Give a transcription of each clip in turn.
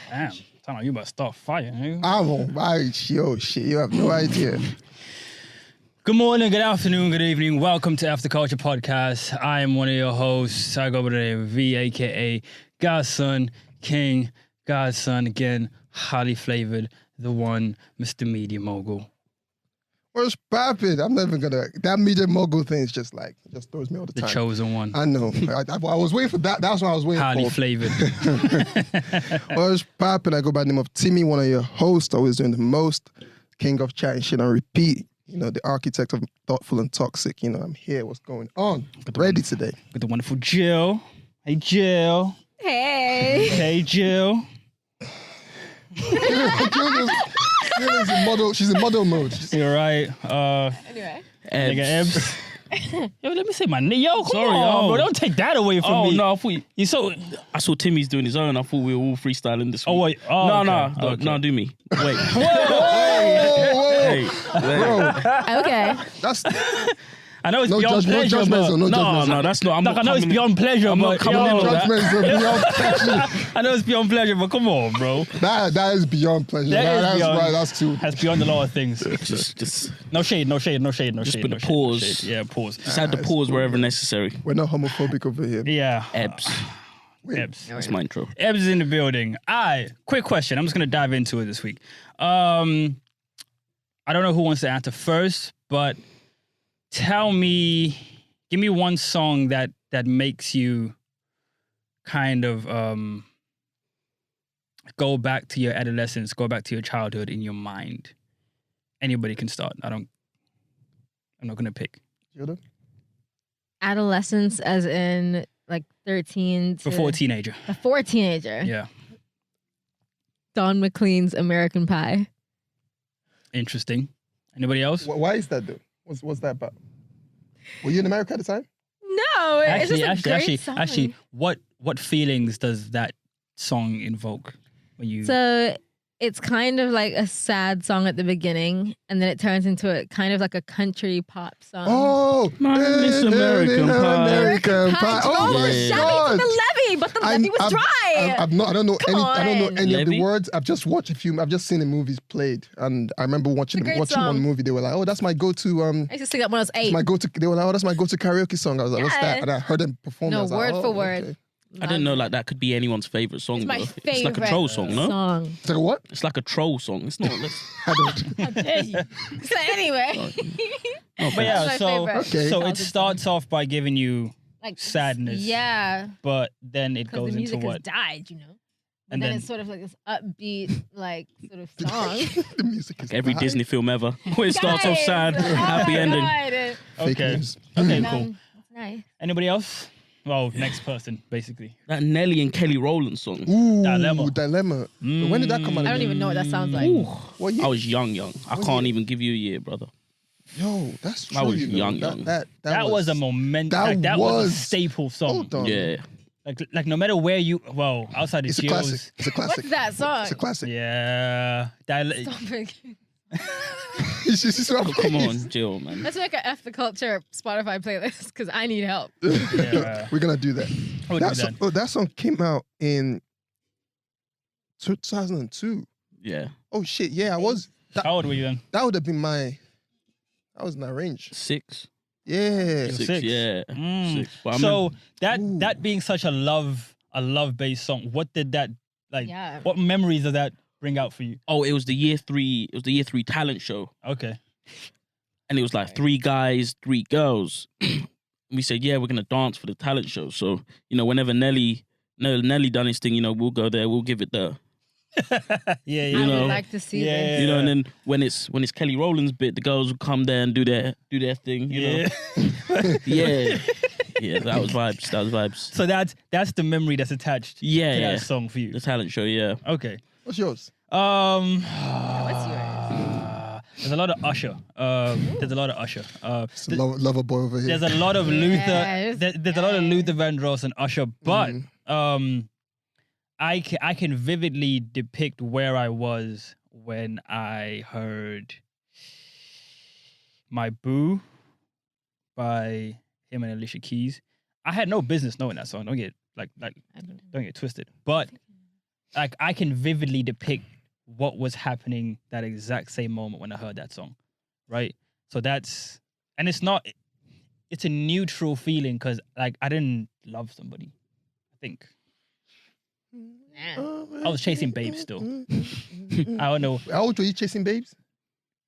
Damn, sound like you about to start fighting, nigga. I'm on my shit. You have no idea. Good morning, good afternoon, good evening. Welcome to FTheKulture podcast. I am one of your hosts. I go by the name of V, aka Godson King. Godson again, highly flavored, the one, Mr. Media Mogul. What's poppin'? I'm never gonna. That media mogul thing is just throws me all the time. The chosen one. I know. I was waiting for that. That's what I was waiting Highly for. flavored. What's poppin'? I go by the name of Timmy, one of your hosts. Always doing the most. King of chatting shit on repeat. You know, the architect of thoughtful and toxic. You know, I'm here. What's going on? Ready today. With the wonderful Jill. Hey, Jill. Hey. Hey, Jill. She's in model. She's in model mode. You're right. Anyway. Nigga Ebbs. Yo, let me say my name. Yo, come Sorry, on, bro. Don't take that away from me. Oh no, I thought You so. I saw Timmy's doing his own. I thought we were all freestyling this week. Oh wait. Oh, no, okay. no, do me. Wait. Whoa. Bro, Okay. that's I know it's no beyond judgment. pleasure, No but judgment. No, that's not. I'm like, not I know it's coming beyond pleasure, I'm not but coming in yo, on that. judgment is beyond pleasure. I know it's beyond pleasure, but come on, bro. That is beyond pleasure. That's beyond, right. That's too. That's beyond a lot of things. Just No shade. Just put the pause. Shade. Yeah, pause. Just add the pause wherever necessary. We're not homophobic over here. Yeah. Ebbs. Ebbs. That's my intro. Ebbs is in the building. Quick question. I'm just gonna dive into it this week. I don't know who wants to answer first, but give me one song that makes you kind of go back to your adolescence, go back to your childhood in your mind. Anybody can start. I'm not gonna pick. Jordan? Adolescence as in like 13 to... Before a teenager. Before teenager. Yeah. Don McLean's American Pie. Interesting. Anybody else? Why is that though? What's that about? Were you in America at the time? No, it's just a great song. Actually, what feelings does that song invoke when you? So it's kind of like a sad song at the beginning, and then it turns into a kind of like a country pop song. Oh, Miss American Pie. American Pie. Oh my Shouting God! from the levee, but the levee was dry. I don't know Come any. I don't know on. any of the Levy? words. I've just watched a few. I've just seen the movies played, and I remember watching It's a great one song. movie. They were like, "Oh, that's my go-to." I used to sing that when I was 8. My go-to. They were like, "Oh, that's my go-to karaoke song." I was like, "What's that?" Yes. And I heard them perform. No, I was like, word "Oh, for word. okay." I didn't know like that could be anyone's favorite song. It's my though. favorite It's like a troll song, no? song. It's like what? It's like a troll song. It's not. I don't. How dare you? So anyway. But yeah, That's my so favorite. Okay. so it childhood starts off by giving you like sadness. Yeah. but then it Because goes the music into has what? died, you know. And And then then- it's sort of like this upbeat, like sort of song. The music is Every bad. Disney film ever. Where it starts off Guys, sad, oh happy my ending. God. Fake Okay. news. Okay, And, cool. That's nice. Anybody else? Well, next person, basically. That Nelly and Kelly Rowland song. Ooh, Dilemma. dilemma. When did that come out? I don't even know what that sounds like. What year? I was young. I can't even give you a year, brother. Yo, that's true. I was you know. young. That was a moment. that That was a was- staple song. Hold on. Yeah. Like no matter where you, well, outside the It's a Gills. classic. It's a classic. What's that song? It's a classic. Yeah. Stop it. Come on, Jill, man. Let's make a FTheKulture Spotify playlist because I need help. Yeah. We're gonna do that. We'll do that. That song came out in 2002. Yeah. Oh shit! Yeah, I was. How old were you then? That would have been my. I was in that range. 6. Yeah. Six. Yeah. Mm. 6. But I So Ooh. that being such a love based song, what did that like? Yeah. What memories does that bring out for you? it was the year 3. It was the year 3 talent show, Okay. and it was like 3 guys, 3 girls. We said, yeah, we're gonna dance for the talent show. So whenever Nelly done his thing, we'll go there, we'll give it the. Yeah. You I know. would like to see Yeah. this. And then when it's Kelly Rowland's bit, the girls will come there and do their thing. Yeah. Yeah. Yeah, that was vibes. So that's the memory that's attached to Yeah. that song for you. The talent show, yeah. Okay. What's yours? What's yours? There's a lot of Usher. There's a lot of Usher. It's a lover boy over here. There's a lot of Luther. Yes. There's a lot of Luther Vandross and Usher, but I can vividly depict where I was when I heard My Boo by him and Alicia Keys. I had no business knowing that song. Don't get twisted. But like I can vividly depict what was happening that exact same moment when I heard that song, right? So it's a neutral feeling because like I didn't love somebody. I think I was chasing babes still. I don't know. How old were you chasing babes?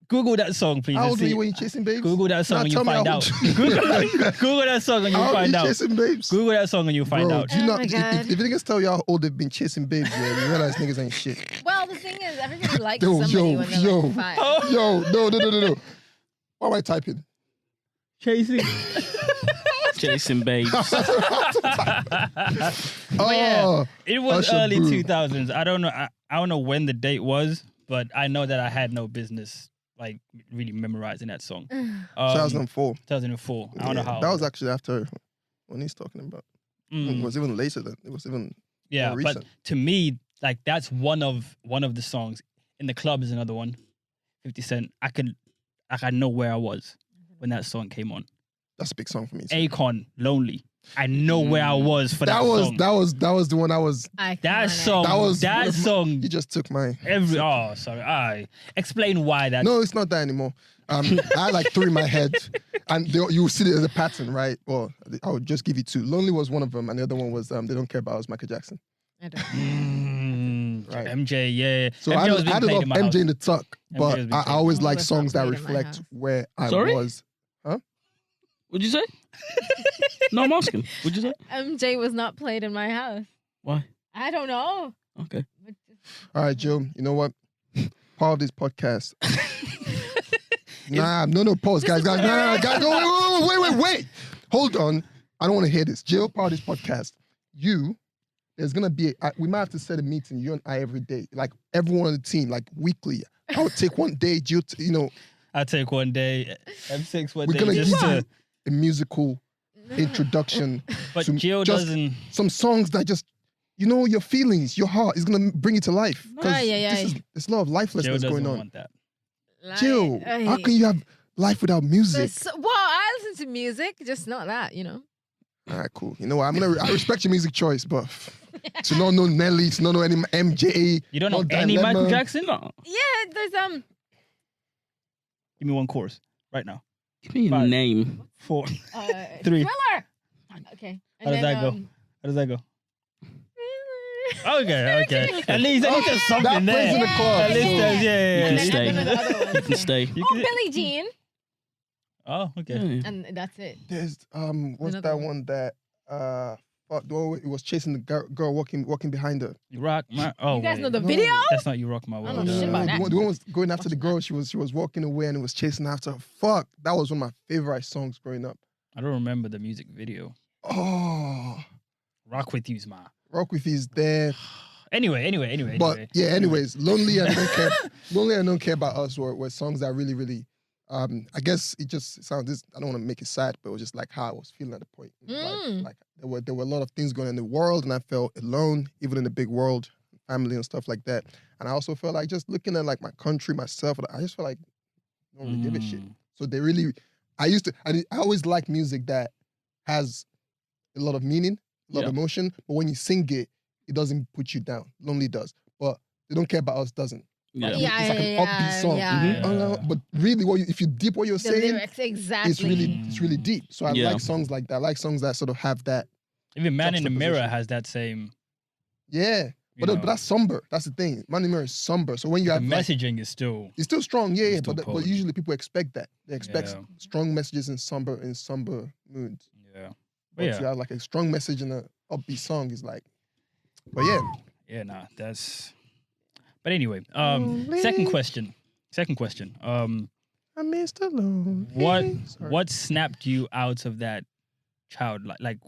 Google that song, please. How and old were see. you when you chasing babes? Google that song Nah, and tell you'll me find how out. old- Google that song and you'll How old find are you out. chasing babes? Google that song and you'll find Bro, out. do you Oh not? my God. If niggas tell you how old they've been chasing babes, yeah, you realize niggas ain't shit. Well, the thing is, everybody likes Yo, somebody when they're yo, like 5. Yo, no. Why am I typing? Chasing. Jason Babes. But yeah, Oh, it was Usher early Boo. 2000s. I don't know. I don't know when the date was, but I know that I had no business like really memorizing that song. 2004. 2004. I don't know Yeah, how. that was actually after when he's talking about. Mm, It was even later than. It was even yeah, more but recent. to me, like that's one of the songs. In the Club is another one. 50 Cent. I know where I was when that song came on. That's a big song for me. too. Akon, Lonely. I know where I was for that, That was song. that was the one I was. That song. That was one that of my- song. You just took my. Sorry. I explain why that. No, it's not that anymore. I had like 3 in my head, and you will see it as a pattern, right? Well, I would just give you 2. Lonely was one of them, and the other one was They Don't Care About Us, Michael Jackson. I don't. Right. MJ, yeah. So MJ was I being had a played lot in of my MJ house. in the tuck, MJ but was being I played. always Oh, like that's not songs that played in my reflect house. where I Sorry? was. What'd you say? No, I'm asking. What'd you say? MJ was not played in my house. Why? I don't know. Okay. All right, Joe. You know what? Part of this podcast. No, pause, guys. No, guys. Wait. Hold on. I don't want to hear this. Jill, part of this podcast. There's gonna be. We might have to set a meeting. You and I every day, like everyone on the team, like weekly. I would take one day, Jill. I'll take one day. M6 one We're day. gonna Just give to, you a musical introduction. but to Jill just doesn't. some songs that just, your feelings, your heart is gonna bring it to life. Because there's a lot of Jill lifelessness doesn't going on. want that. Jill, how can you have life without music? Well, I listen to music, just not that, All right, cool. You know what? I respect your music choice, but to not know Nelly, to not know any MJ. You don't know no any Dilemma. Michael Jackson? No. Yeah, there's Give me one chorus right now. Give me a 5, name. 4. 3. Thriller. Okay. How does that go? How does that go? Okay. At least there's something That plays in there. the club. At least there's, yeah. And can then stay. I don't know the other ones. You can stay. You Oh, can- Billie Jean, Oh, okay. Yeah. and that's it. There's what's Another that one. one that it was chasing the girl walking behind her. You rock my. Oh, You guys wait. know the No. video? That's not you rock my I world. don't know shit about that. The one was going after the girl. She was walking away and it was chasing after her. Fuck, that was one of my favorite songs growing up. I don't remember the music video. Oh, Rock with you's my. Rock with You's there. Anyway. But yeah, anyways, Lonely and Don't Care, Lonely and Don't Care About Us were songs that really, I guess it just sounds. I don't want to make it sad, but it was just like how I was feeling at the point. In my life. Like there were a lot of things going on in the world, and I felt alone, even in the big world, family and stuff like that. And I also felt like just looking at like my country, myself, I just felt like I don't really give a shit. So they really, I always like music that has a lot of meaning, a lot of emotion, but when you sing it, it doesn't put you down. Lonely does, but They Don't Care About Us doesn't. Yeah. It's like an upbeat song. Yeah. But really, if you deep what you're The saying, lyrics, exactly. it's really deep. So I Yeah. like songs like that. I like songs that sort of have that. Even Man in the Mirror Juxtaposition. has that same. Yeah, you but know, that's somber. That's the thing. Man in the Mirror is somber. So when you the have like, messaging is still. it's still strong, yeah, It's but still but cold. usually people expect that. They expect Yeah. strong messages in somber moods. Yeah. But Yeah. to have like a strong message in a upbeat song is like. But yeah, Yeah, nah, that's. But anyway, Lonely. second question. I missed alone. What snapped you out of that child? Like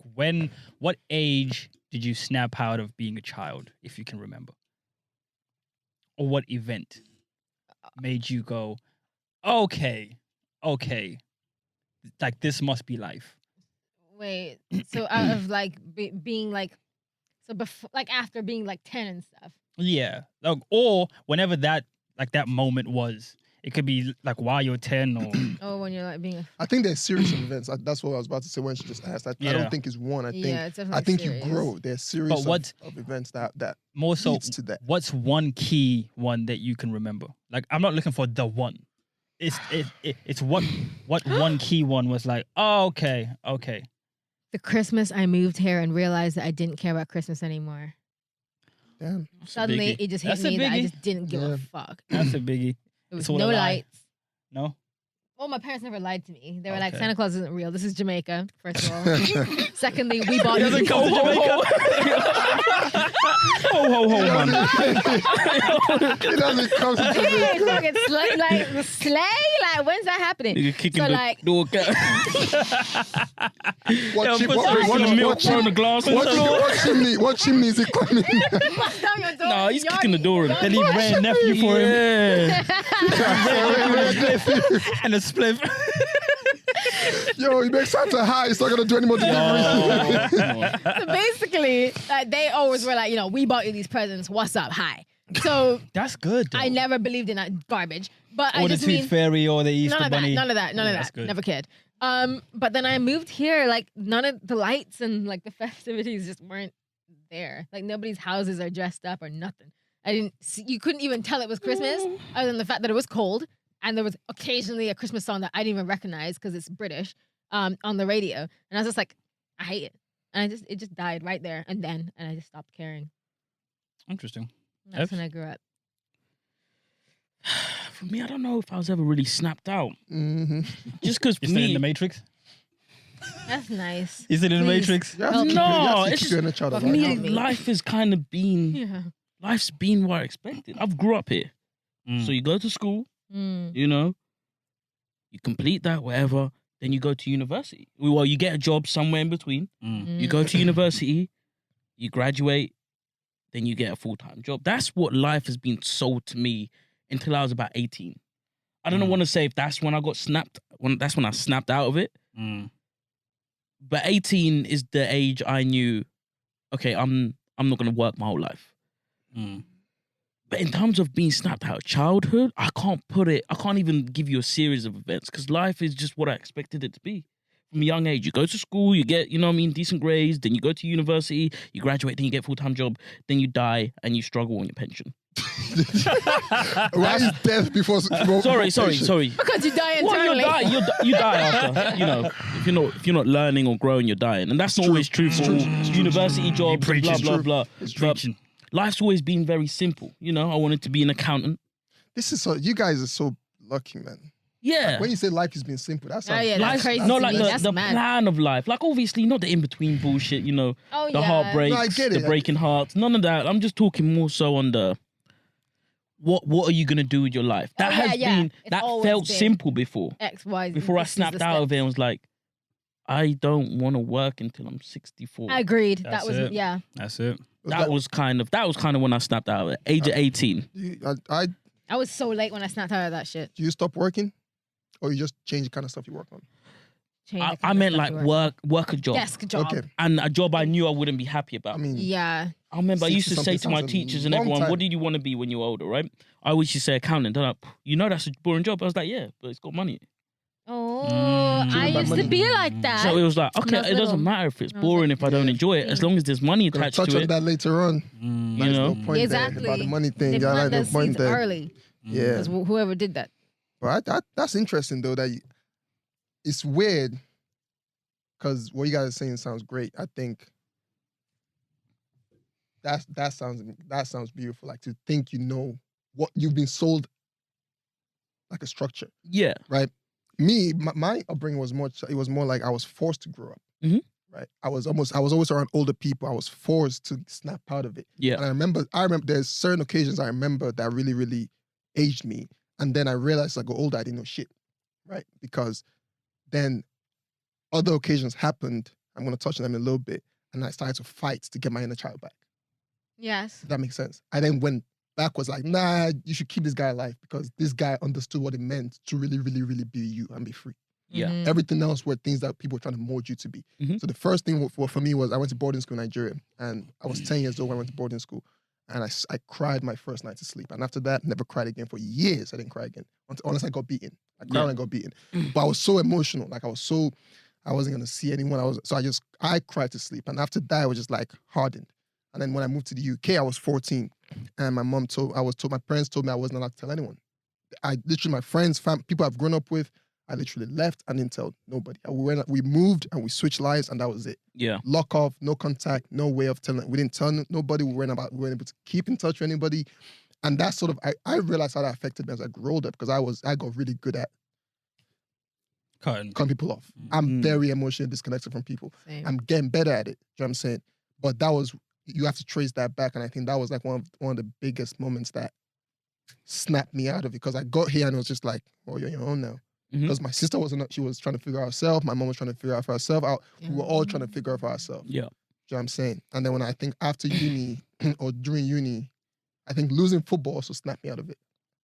what age did you snap out of being a child, if you can remember? Or what event made you go, okay, like this must be life? Wait, so out of like being like, so before, like after being like 10 and stuff. Yeah, like, or whenever that moment was, It could be like while you're 10 or Oh, when you're like being. I think there's series of events. That's what I was about to say when she just asked. I Yeah. don't think it's one. I think It's definitely I think serious. you grow. There's series But what- of events that more so. leads to that. What's one key one that you can remember? Like I'm not looking for the one. It's what one key one was like. Oh, okay. The Christmas I moved here and realized that I didn't care about Christmas anymore. Damn. Suddenly, it just hit That's a me that I biggie. just didn't give Yeah. a fuck. That's a biggie. There was It's all no a lie. lights. No. Well, my parents never lied to me. They were like, Okay. Santa Claus isn't real. This is Jamaica, first of all. Secondly, we bought you Doesn't these- come to Jamaica. Ho, man. It doesn't come to Hey, Jamaica. fucking slay, like the sleigh. Like, when's that happening? Nigga kicking So, the like- door. What chimney is it climbing? Bust down your door. No, he's kicking the door in. Then he ran nephew for him Yeah. and a spliff. Yo, he makes Santa high. He's not gonna do any more deliveries. Oh, come on. So basically, like, they always were like, we bought you these presents. What's up? Hi. So That's good. Though. I never believed in that garbage. But Or I the just Tooth mean Fairy or the Easter none of that. Bunny. None of that. None of That's that. good. Never cared. But then I moved here. Like, none of the lights and like the festivities just weren't there. Like, nobody's houses are dressed up or nothing. I didn't see, you couldn't even tell it was Christmas other than the fact that it was cold and there was occasionally a Christmas song that I didn't even recognize because it's British on the radio, and I was just like, I hate it, and it just died right there and I just stopped caring. Interesting. That's Ev? when I grew up. For me, I don't know if I was ever really snapped out. Mm-hmm. Just because You still in me, the Matrix? That's nice. You still in the Please. Matrix? You have to keep No, you have to it's keep your inner child just- for alive. me, Help me. life has kind of been, Yeah. life's been what I expected. I've grew up here. Mm. So you go to school, Mm. you complete that, whatever. Then you go to university. Well, you get a job somewhere in between. Mm. You go to university, you graduate, then you get a full-time job. That's what life has been sold to me until I was about 18. I don't want to say if that's when I got snapped, that's when I snapped out of it. Mm. But 18 is the age I knew, okay, I'm not going to work my whole life. Mm. But in terms of being snapped out of childhood, I can't even give you a series of events because life is just what I expected it to be. From a young age, you go to school, you get, decent grades, then you go to university, you graduate, then you get a full-time job, then you die and you struggle on your pension. Why is death before Sorry. Because you die Well, internally. you die after, if you're not learning or growing, you're dying. And that's not always true for university jobs and blah, blah, blah. It's But preaching. life's always been very simple. I wanted to be an accountant. This is so. You guys are so lucky, man. Yeah. When you say life has been simple, that's Oh, yeah, that's Life's crazy not to like me. That's the mad. plan of life. Like, obviously, not the in-between bullshit, Oh, the yeah. heartbreaks, No, I get the it. breaking hearts. None of that. I'm just talking more so on the what are you going to do with your life? That Oh, has yeah. been, It's that always felt been simple before. X, Y, Before I this is snapped the out of steps. it and was like, I don't want to work until I'm 64. I agreed. That's that was, it. yeah. That's it. That was kind of when I snapped out of it. Age of 18. I was so late when I snapped out of that shit. Do you stop working, or you just change the kind of stuff you work on? Change the I kind of meant stuff like you work work a job. Desk job. Okay, And a job I knew I wouldn't be happy about. I mean, Yeah. I remember I used to say 60-something to my sounds a teachers and long everyone, time. what did you want to be when you were older, right? I always used to say accountant. They're like, that's a boring job. I was like, yeah, but it's got money. Oh, Mm. I About used to money. be like that. So it was like, okay, I was it doesn't little. matter if it's I was like, boring if I don't yeah. enjoy it, as long as there's money gonna attached touch to on it. that later on. Mm. Nice little know? point Exactly. there about the money thing. They Yeah, I plant like the the point seeds there. early. Yeah, Because whoever did that. but that's interesting though. It's weird because what you guys are saying sounds great. I think that sounds beautiful. Like to think what you've been sold, like a structure. Yeah. Me, my upbringing was more like I was forced to grow up. Mhm. Right. I was always around older people. I was forced to snap out of it. Yeah. And I remember there's certain occasions I remember that really, really aged me. And then I realized as I got older, I didn't know shit. Right. Because then other occasions happened. I'm going to touch on them in a little bit. And I started to fight to get my inner child back. Yes. If that makes sense. I then went backwards like, nah, you should keep this guy alive because this guy understood what it meant to really, really, really be you and be free. Yeah. Mhm. Everything else were things that people were trying to mold you to be. Mhm. So the first thing for me was I went to boarding school in Nigeria, and I was 10 years old when I went to boarding school. and I cried my first night to sleep. And after that, never cried again for years. I didn't cry again unless I got beaten. I cried when I got beaten. But I was so emotional. Like I wasn't going to see anyone. I cried to sleep. And after that, I was just like hardened. And then when I moved to the UK, I was 14. And my parents told me I wasn't allowed to tell anyone. My friends, people I've grown up with, I literally left and didn't tell nobody. We moved and we switched lives and that was it. Yeah. Lock off, no contact, no way of telling. We didn't tell nobody. We weren't able to keep in touch with anybody. And that sort of, I realized how that affected me as I grew older because I got really good at cutting people off. I'm very emotionally disconnected from people. Same. I'm getting better at it. You know what I'm saying? But you have to trace that back. And I think that was like one of the biggest moments that snapped me out of it because I got here and it was just like, oh, you're on your own now. Because my sister she was trying to figure out herself. My mom was trying to figure out for herself. We were all trying to figure out for ourselves. Yeah. You know what I'm saying? And then when I think after uni or during uni, I think losing football also snapped me out of it.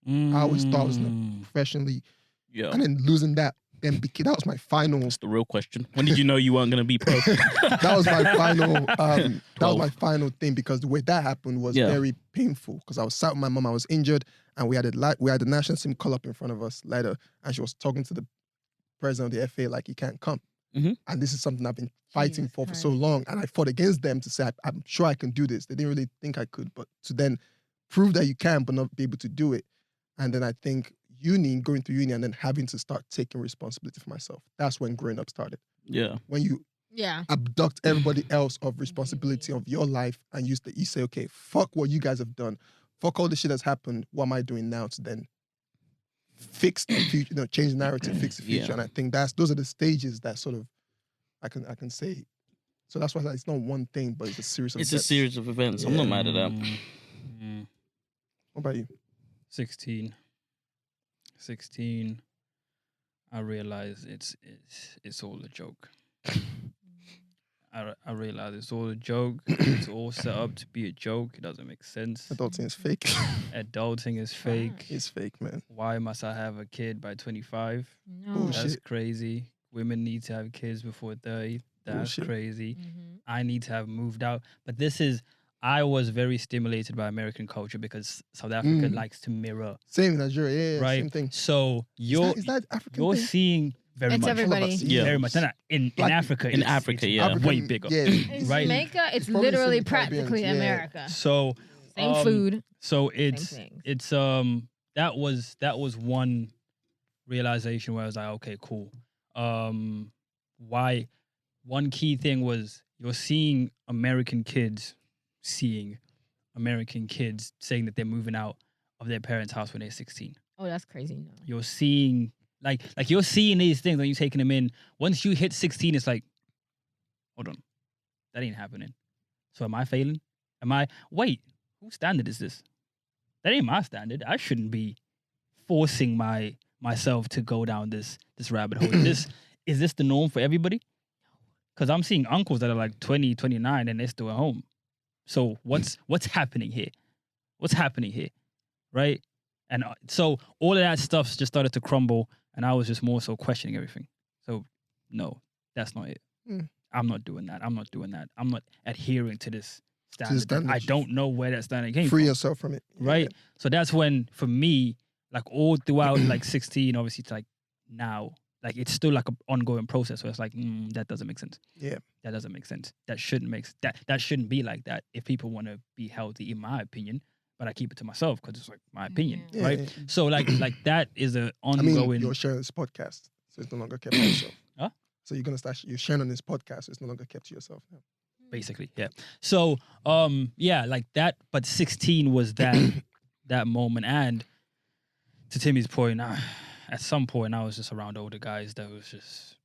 I always thought I was professionally. Yeah. And then losing that, that was my final. That's the real question. When did you know you weren't going to be pro? That was my final. That was my final thing because the way that happened was very painful. Because I was sat with my mom, I was injured, and we had the national team call up in front of us later, and she was talking to the president of the FA like he can't come. And this is something I've been fighting for so long, and I fought against them to say I'm sure I can do this. They didn't really think I could, but to then prove that you can, but not be able to do it, and then I think. Going through uni and then having to start taking responsibility for myself. That's when growing up started. Yeah. When you abduct everybody else of responsibility of your life and you say, okay, fuck what you guys have done. Fuck all the shit that's happened. What am I doing now to then fix the future, change the narrative, fix the future. And I think those are the stages that sort of I can say. So that's why it's not one thing, but it's a series of events. It's a series of events. I'm not mad at that. What about you? 16, I realized it's all a joke. I realize it's all a joke. It's all set up to be a joke. It doesn't make sense. Adulting is fake. Adulting is fake. It's fake, man. Why must I have a kid by 25? No. That's crazy. Women need to have kids before 30. That's crazy. I need to have moved out. But I was very stimulated by American culture because South Africa likes to mirror. Same in Nigeria, right? Same thing. So is that African you're thing? seeing very much. Everybody. Very much. In Africa, in Africa, it's way bigger. Yeah. In right? Jamaica, it's literally practically America. So same food. So it's that was one realization where I was like, okay, cool. Why? One key thing was you're seeing American kids saying that they're moving out of their parents' house when they're 16. Oh, that's crazy. No. You're seeing like you're seeing these things when you're taking them in. Once you hit 16, it's like, hold on, that ain't happening. So am I failing? Wait, whose standard is this? That ain't my standard. I shouldn't be forcing myself to go down this rabbit hole. Is this the norm for everybody? Because I'm seeing uncles that are like 20, 29 and they're still at home. So what's happening here? What's happening here? Right? And so all of that stuff just started to crumble and I was just more so questioning everything. So no, that's not it. I'm not doing that. I'm not adhering to this standard. I don't know where that standard came from. Free yourself from it. Right? Yeah. So that's when, for me, like all throughout like 16, obviously to like now, like it's still like an ongoing process where it's like, that doesn't make sense. Yeah. That doesn't make sense. That shouldn't be like that if people want to be healthy, in my opinion. But I keep it to myself because it's like my opinion, right? Yeah. So like that is an ongoing. I mean, you're sharing this podcast, so it's no longer kept to yourself. Huh? So you're sharing on this podcast, so it's no longer kept to yourself now. Basically, yeah. So like that. But 16 was that moment, and to Timmy's point, at some point I was just around older guys that was just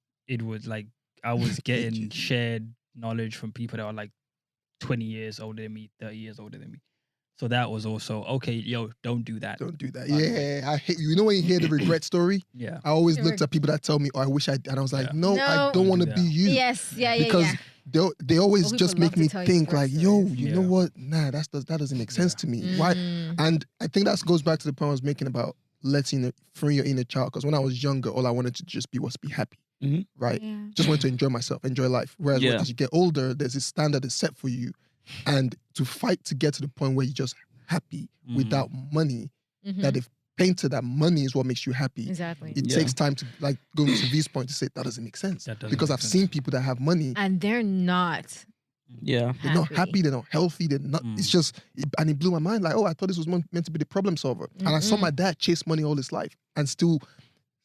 I was getting shared knowledge from people that were like 20 years older than me, 30 years older than me. So that was also, okay, yo, don't do that. Don't do that. Yeah, I hate you know when you hear the regret story? Yeah. I always looked at people that tell me, oh, I wish I did. And I was like, no, I don't want to be you. Yes, Because they always just make me think like, yo, you know what? Nah, that doesn't make sense to me. Why? And I think that goes back to the point I was making about freeing your inner child. Because when I was younger, all I wanted to just be was be happy. Right? Yeah. Just wanted to enjoy myself, enjoy life. Whereas as you get older, there's this standard that's set for you. and to fight to get to the point where you're just happy without money, that they've painted that money is what makes you happy. Exactly. It takes time to like go to V's point to say that doesn't make sense. Because I've seen people that have money And they're not. Yeah. they're not happy, they're not healthy, they're not. It's just, and it blew my mind. Like, oh, I thought this was meant to be the problem solver, and I saw my dad chase money all his life and still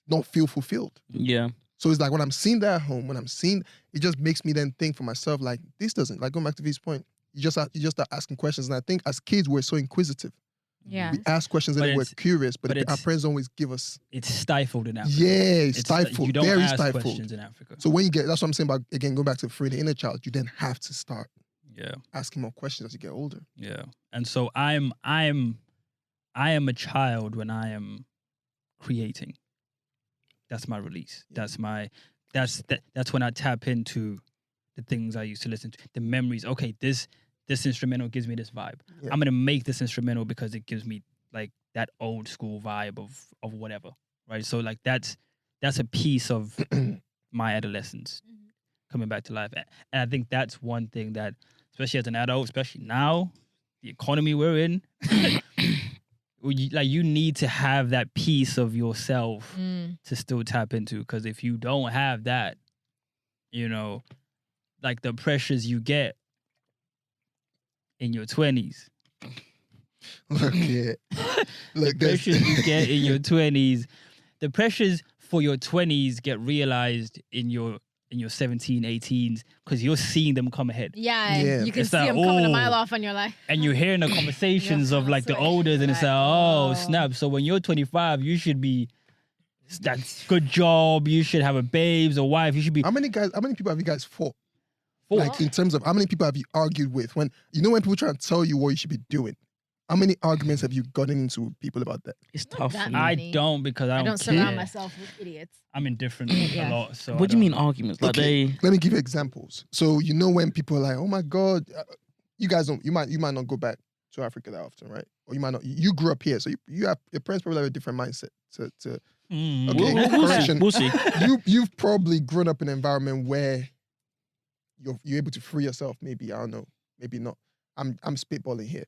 not feel fulfilled. Yeah. So it's like when I'm seeing that at home, when I'm seeing, it just makes me then think for myself, like this doesn't, like going back to V's point, you just start asking questions, and I think as kids we're so inquisitive. Yeah. We ask questions and we're curious, but our parents don't always give us. It's stifled in Africa. Yeah, stifled. You don't very ask stifled. questions in Africa. So when you get, that's what I'm saying about, again, going back to freeing the inner child, you then have to start asking more questions as you get older. Yeah. And so I am a child when I am creating. That's my release. That's when I tap into the things I used to listen to, the memories. Okay, this instrumental gives me this vibe. Yeah. I'm gonna make this instrumental because it gives me like that old school vibe of whatever, right? So like that's a piece of my adolescence coming back to life, and I think that's one thing that, especially as an adult, especially now, the economy we're in, you need to have that piece of yourself to still tap into, because if you don't have that, you know, like the pressures you get in your 20s. Look, The pressures you get in your 20s, the pressures for your 20s get realized in your 17, 18s, because you're seeing them come ahead. Yeah. You can It's see like, them coming a mile off on your life. And you're hearing the conversations of like the elders, and it's like, oh, snap. So when you're 25, you should be, that's good job. You should have a babes, a wife. You should be. How many people have you guys fought? Fought? Like in terms of how many people have you argued with? When people try to tell you what you should be doing, how many arguments have you gotten into with people about that? It's tough. that for me. many. I don't, because I don't surround care. myself with idiots. I'm indifferent a lot. So What do you mean arguments? Like Okay, let me give you examples. So when people are like, "Oh my God," you guys don't. You might not go back to Africa that often, right? Or you might not. You grew up here, so you have, your parents probably have a different mindset. Okay, correction. We'll see. You've probably grown up in an environment where you're able to free yourself. Maybe, I don't know. Maybe not. I'm spitballing here.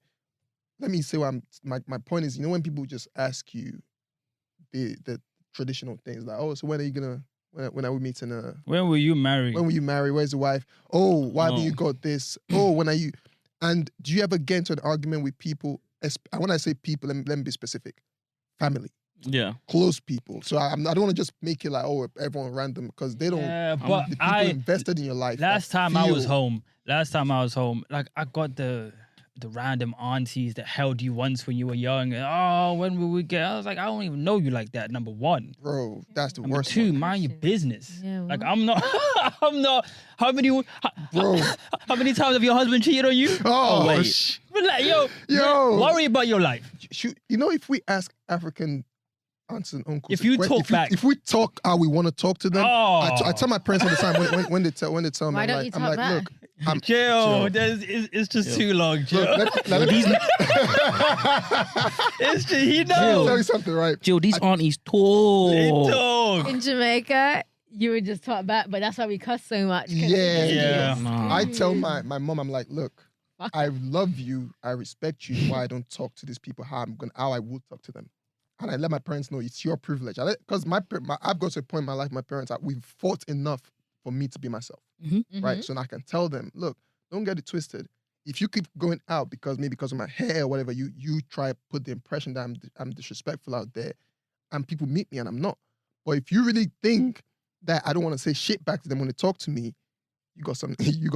Let me say my point is, when people just ask you the traditional things like, oh, so when are you gonna, when are we meeting? When will you marry? When will you marry? Where's the wife? Oh, why haven't you got this? Oh, when are you? And do you ever get into an argument with people? When I say people, let me be specific. Family. Yeah. Close people. So I don't want to just make it like, oh, everyone random, because they don't. Yeah, but the people invested in your life. Last time I was home, like I got the random aunties that held you once when you were young. And, oh, when will we get? I was like, I don't even know you like that. Number one. Bro, that's the Number worst. two, one. mind your business. Yeah, Like well. I'm not. How many times have your husband cheated on you? Oh, wait. But like, yo, worry about your life. If we ask African aunts and uncles, If you talk back, if we talk how we want to talk to them, Oh. I tell my parents all the time when they tell me, Why don't you I'm talk like, back? look, I'm Jill, chill. it's just too long, Jill. Look, let me It's just, he tell knows. you something, right? Jill, these aunties talk. They talk. In Jamaica, you would just talk back, but that's why we cuss so much. 'cause Yeah. Yeah. Nah. I tell my mom, I'm like, look, Fuck. I love you, I respect you. Why I don't talk to these people how I would talk to them, and I let my parents know it's your privilege. Because I've got to a point in my life, my parents we've fought enough for me to be myself, right? So now I can tell them, look, don't get it twisted. If you keep going out because of my hair or whatever, you try to put the impression that I'm disrespectful out there, and people meet me and I'm not. But if you really think that I don't want to say shit back to them when they talk to me, you got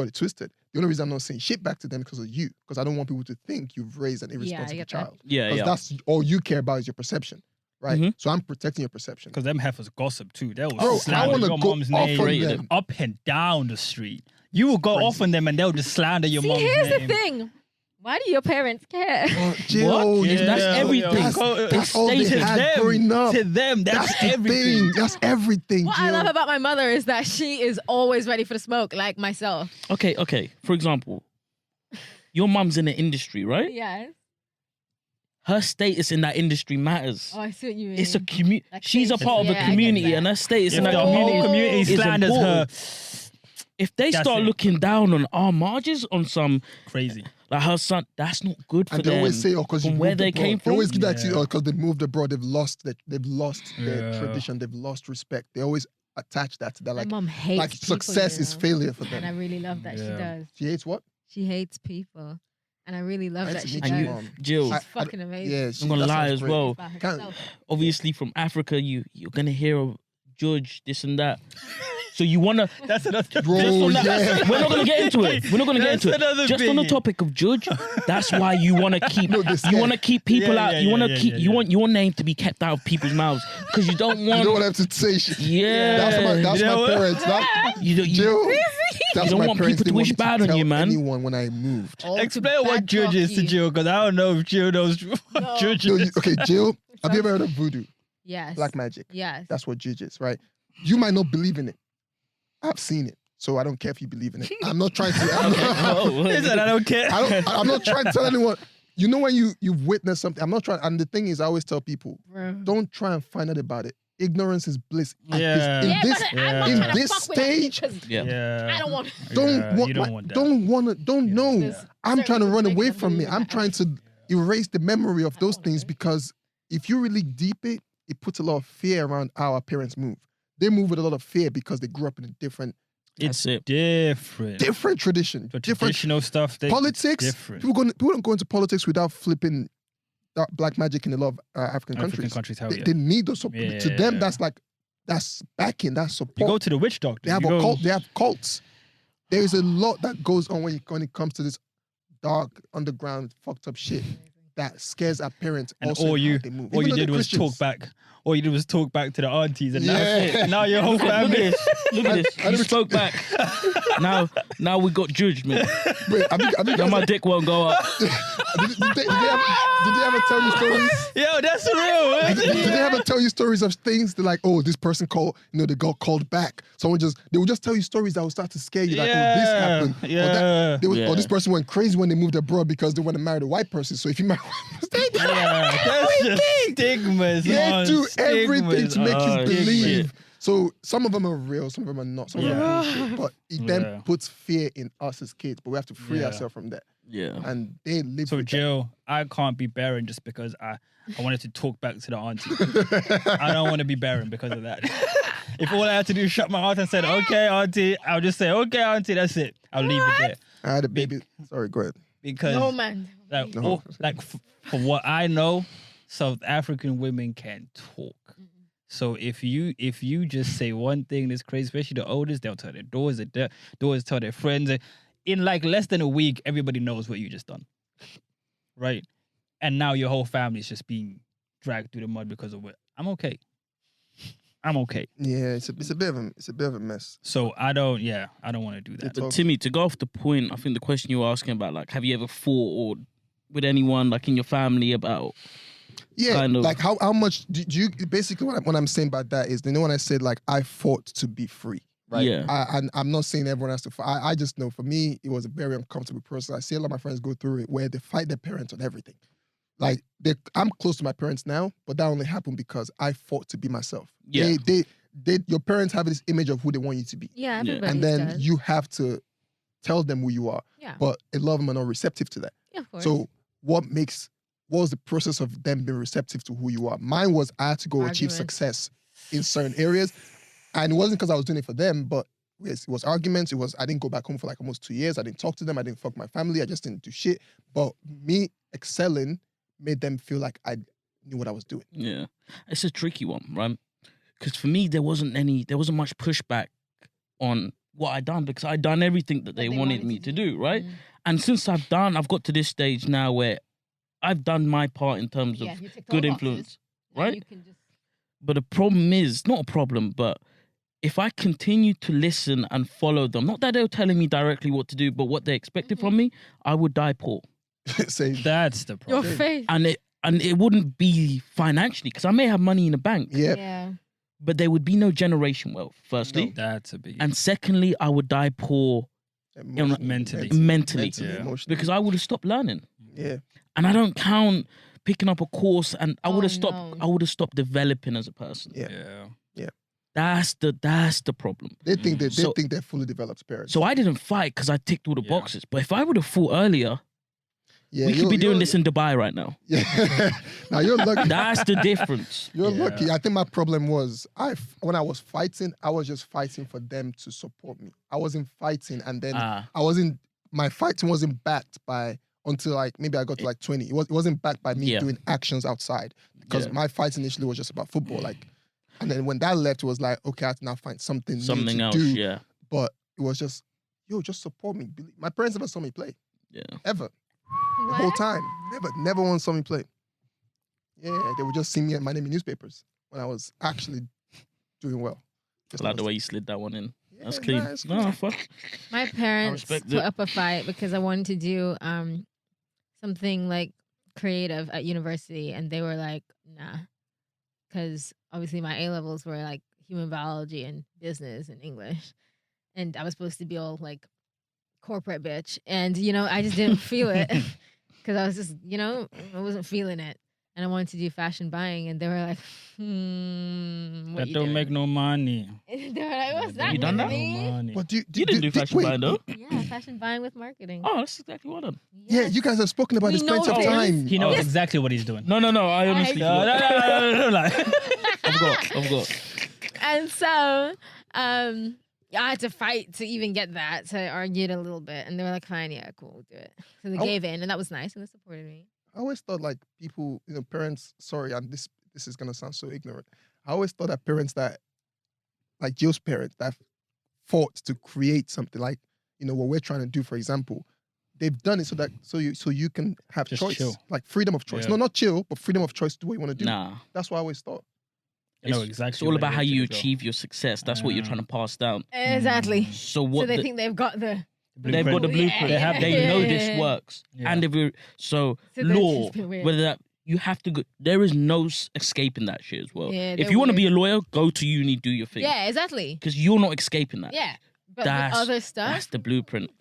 it twisted. The only reason I'm not saying shit back to them is because of you, because I don't want people to think you've raised an irresponsible get that. child. Yeah, Because yeah. that's all you care about is your perception, right? So I'm protecting your perception. Because them heifers gossip too. They will Bro, I slander want to your go mom's off name on Rated them. up and down the street. You will go off on them and they'll just slander your See, mom's here's name. the thing. Why do your parents care? Oh, Jill, Yeah, That's yeah, everything. yeah. That's all they To had them, growing up. To them, that's the everything. thing. That's everything, What Jill. I love about my mother is that she is always ready for the smoke, like myself. Okay. For example, your mum's in the industry, right? Yes. Her status in that industry matters. Oh, I see what you mean. It's a she's a part of Yeah, I a get community, that. and her status If in the that whole community community is slanders her, important. if they That's start it. looking down on our margins on some Crazy. like her son, that's not good for And them. they always say, "Oh, because from where they came They from. always give that to you, Yeah. because they moved abroad. They've lost their Yeah. tradition. They've lost respect. They always attach that to that. My Like, mom hates like people, success you is know? failure for And I them. really love that she Yeah. does. She hates what? She hates people. And I really love I that had to she meet does. your And mom. Jill, She's I- fucking amazing. Yeah, I'm gonna that lie sounds as great. well. By Can't- herself. obviously from Africa, you're gonna hear of judge this and that. So you wanna That's another Bro, just on that, yeah. we're not gonna get into it. We're not gonna get That's into it. another Just on the biggie. topic of judge, that's why you wanna keep No, they're you wanna scared. keep people Yeah, out. yeah, You wanna yeah, keep yeah, you yeah. want your name to be kept out of people's mouths because you don't You want. don't want to have to say shit. Yeah, That's You know my what? parents. you don't. Jill, that's don't my want parents. people They to want wish me bad on tell you, man. Anyone when I moved. All to Explain what bad judge talk is to you. Jill, because I don't know if Jill knows what No. judge No, is. okay, Jill. Have you ever heard of voodoo? Yes. Black magic. Yes. That's what judge is, right? You might not believe in it. I've seen it, so I don't care if you believe in it. I'm not trying to. Oh, He said, I don't care. I'm not trying to tell anyone. You know when you've witnessed something. I'm not trying. And the thing is, I always tell people, Bro. don't try and find out about it. Ignorance is bliss. At Yeah. this, Yeah, in this, but I'm not in trying to this fuck with that stage, because yeah. Yeah. I don't want. don't Yeah, want. you don't want that. Don't want to. Don't Yeah. know. There's I'm certain trying to things run make away them from me. believe in I'm that trying to erase the memory of those don't things know. because if you really deep it, it puts a lot of fear around how our parents move. They move with a lot of fear because they grew up in a different It's That's it. different. tradition. The Different traditional stuff. politics. Different. People don't go into politics without flipping black magic in a lot of African countries. hell They, yeah. they need those support. Yeah, To yeah, them, yeah. that's backing, that's You support. go to the witch doctor. They have you a go, cult. They have cults. There is a lot that goes on when it comes to this dark underground fucked up shit that scares our parents. And also all in you how they move. all Even you though did they're was Christians. talk back. All you did was talk back to the aunties, and Yeah. now your whole Look at family. this. Look at this. You spoke back. Now we got judged, man. Wait, have you Now guys- my dick won't go up. did they ever tell you stories? Yo, that's real. Did they ever tell you stories of things that like, oh, this person they got called back. They will just tell you stories that will start to scare you. Like, oh, this happened. Or, Yeah. or this person went crazy when they moved abroad because they want to marry a white person. So if you marry a white person, Yeah, that's just stigmas. they on do everything stigmas to make on you shit. believe. So some of them are real, some of them are not. Some of them are bullshit. But it Yeah. then puts fear in us as kids. But we have to free Yeah. ourselves from that. Yeah. And they live So with Jill, I can't be barren just because I wanted to talk back to the auntie. I don't want to be barren because of that. If all I had to do is shut my mouth and said, okay, auntie, I'll just say, okay, auntie, that's it. I'll leave it there. I had a baby. Sorry, go ahead. Because No man. like, No. from what I know, South African women can talk. So if you just say one thing that's crazy, especially the oldest, they'll tell their doors, doors tell their friends. In like less than a week, everybody knows what you just done, right? And now your whole family's just being dragged through the mud because of it. I'm okay. Yeah, it's a bit of a mess. So I don't want to do that. But Timmy, to go off the point, I think the question you were asking about, like, have you ever fought or with anyone, like in your family, about Yeah, kind of- like how much do you basically what I'm saying about that is, when I said like I fought to be free, right? Yeah. I'm not saying everyone has to fight. I just know for me it was a very uncomfortable process. I see a lot of my friends go through it where they fight their parents on everything. Like I'm close to my parents now, but that only happened because I fought to be myself. Yeah. Your parents have this image of who they want you to be, Yeah, Yeah. everybody and then does. you have to tell them who you are. Yeah. But a lot of them are not receptive to that. Yeah, of course. So what was the process of them being receptive to who you are? Mine was I had to go achieve Arguments. success in certain areas. And it wasn't because I was doing it for them, but it was arguments. I didn't go back home for like almost 2 years. I didn't talk to them. I didn't fuck my family. I just didn't do shit. But me excelling made them feel like I knew what I was doing. Yeah, it's a tricky one, right? Because for me, there wasn't much pushback on what I'd done because I'd done everything that they wanted me to do, right? Mm. And since I've got to this stage now where I've done my part in terms of Yeah, you ticked all good the influence, boxes. Now right? You can just But the problem is, not a problem, but if I continue to listen and follow them, not that they're telling me directly what to do, but what they expected from me, I would die poor. Say, That's the your problem. face. And it wouldn't be financially, because I may have money in the bank, yeah. Yeah. but there would be no generation wealth, firstly. That's a big And secondly, I would die poor Mentally. mentally. Yeah. emotionally. because I would have stopped learning. Yeah. And I don't count picking up a course, and I would have Oh, stopped. no. I would have stopped developing as a person. Yeah. Yeah. That's the problem. They think they're fully developed parents. So I didn't fight because I ticked all the boxes. But if I would have fought earlier, we could be doing this in Dubai right now. Yeah. Now you're lucky. That's the difference. You're lucky. I think my problem was when I was fighting, I was just fighting for them to support me. I wasn't fighting, and then my fighting wasn't backed by until like maybe I got to like 20. It wasn't backed by me doing actions outside because my fight initially was just about football. Like, and then when that left, it was like, okay, I have to now find something new to else. do. Yeah. But it was just, just support me. My parents never saw me play. Yeah. Ever. The whole time. Never once saw me play. Yeah, they would just see me and my name in newspapers when I was actually doing well. I like the way you slid that one in. Yeah, That's clean. nice. No, fuck. My parents respect put it. up a fight because I wanted to do something like creative at university, and they were like, nah. Because obviously my A-levels were like human biology and business and English. And I was supposed to be all like corporate bitch. And, I just didn't feel it because I was just, I wasn't feeling it. And I wanted to do fashion buying. And they were like, what That you don't doing? make no money. They were like, what's that? You done that? No Tiffany?" money. But You didn't do fashion wait, buying though. Yeah, fashion buying with marketing. Oh, that's exactly what I done. Yeah, you guys have spoken about We this plenty know of this. time. He knows Yes. exactly what he's doing. No, I honestly hate you. No. Like, I've got. And so I had to fight to even get that. So I argued a little bit. And they were like, fine, yeah, cool, we'll do it. So they gave in, and that was nice, and they supported me. I always thought like people, parents, sorry, and this is going to sound so ignorant. I always thought that parents that, like Jill's parents that fought to create something like, what we're trying to do, for example, they've done it so you can have Just choice, chill. like freedom of choice. Yeah. No, not chill, but freedom of choice to do what you want to do. Nah. That's what I always thought. I know It's exactly. all what about it how is you as well. achieve your success. That's what you're trying to pass down. Exactly. So So what they think they've got the... they've got the Blueprint. blueprint. Yeah. They know Yeah. this works. Yeah. And so they're law, just weird. whether that you have to go, there is no escaping that shit as well. Yeah, If they're you want to weird. be a lawyer, go to uni, do your thing. Yeah, exactly. Because you're not escaping that. Yeah. But That's- with other stuff... That's the blueprint.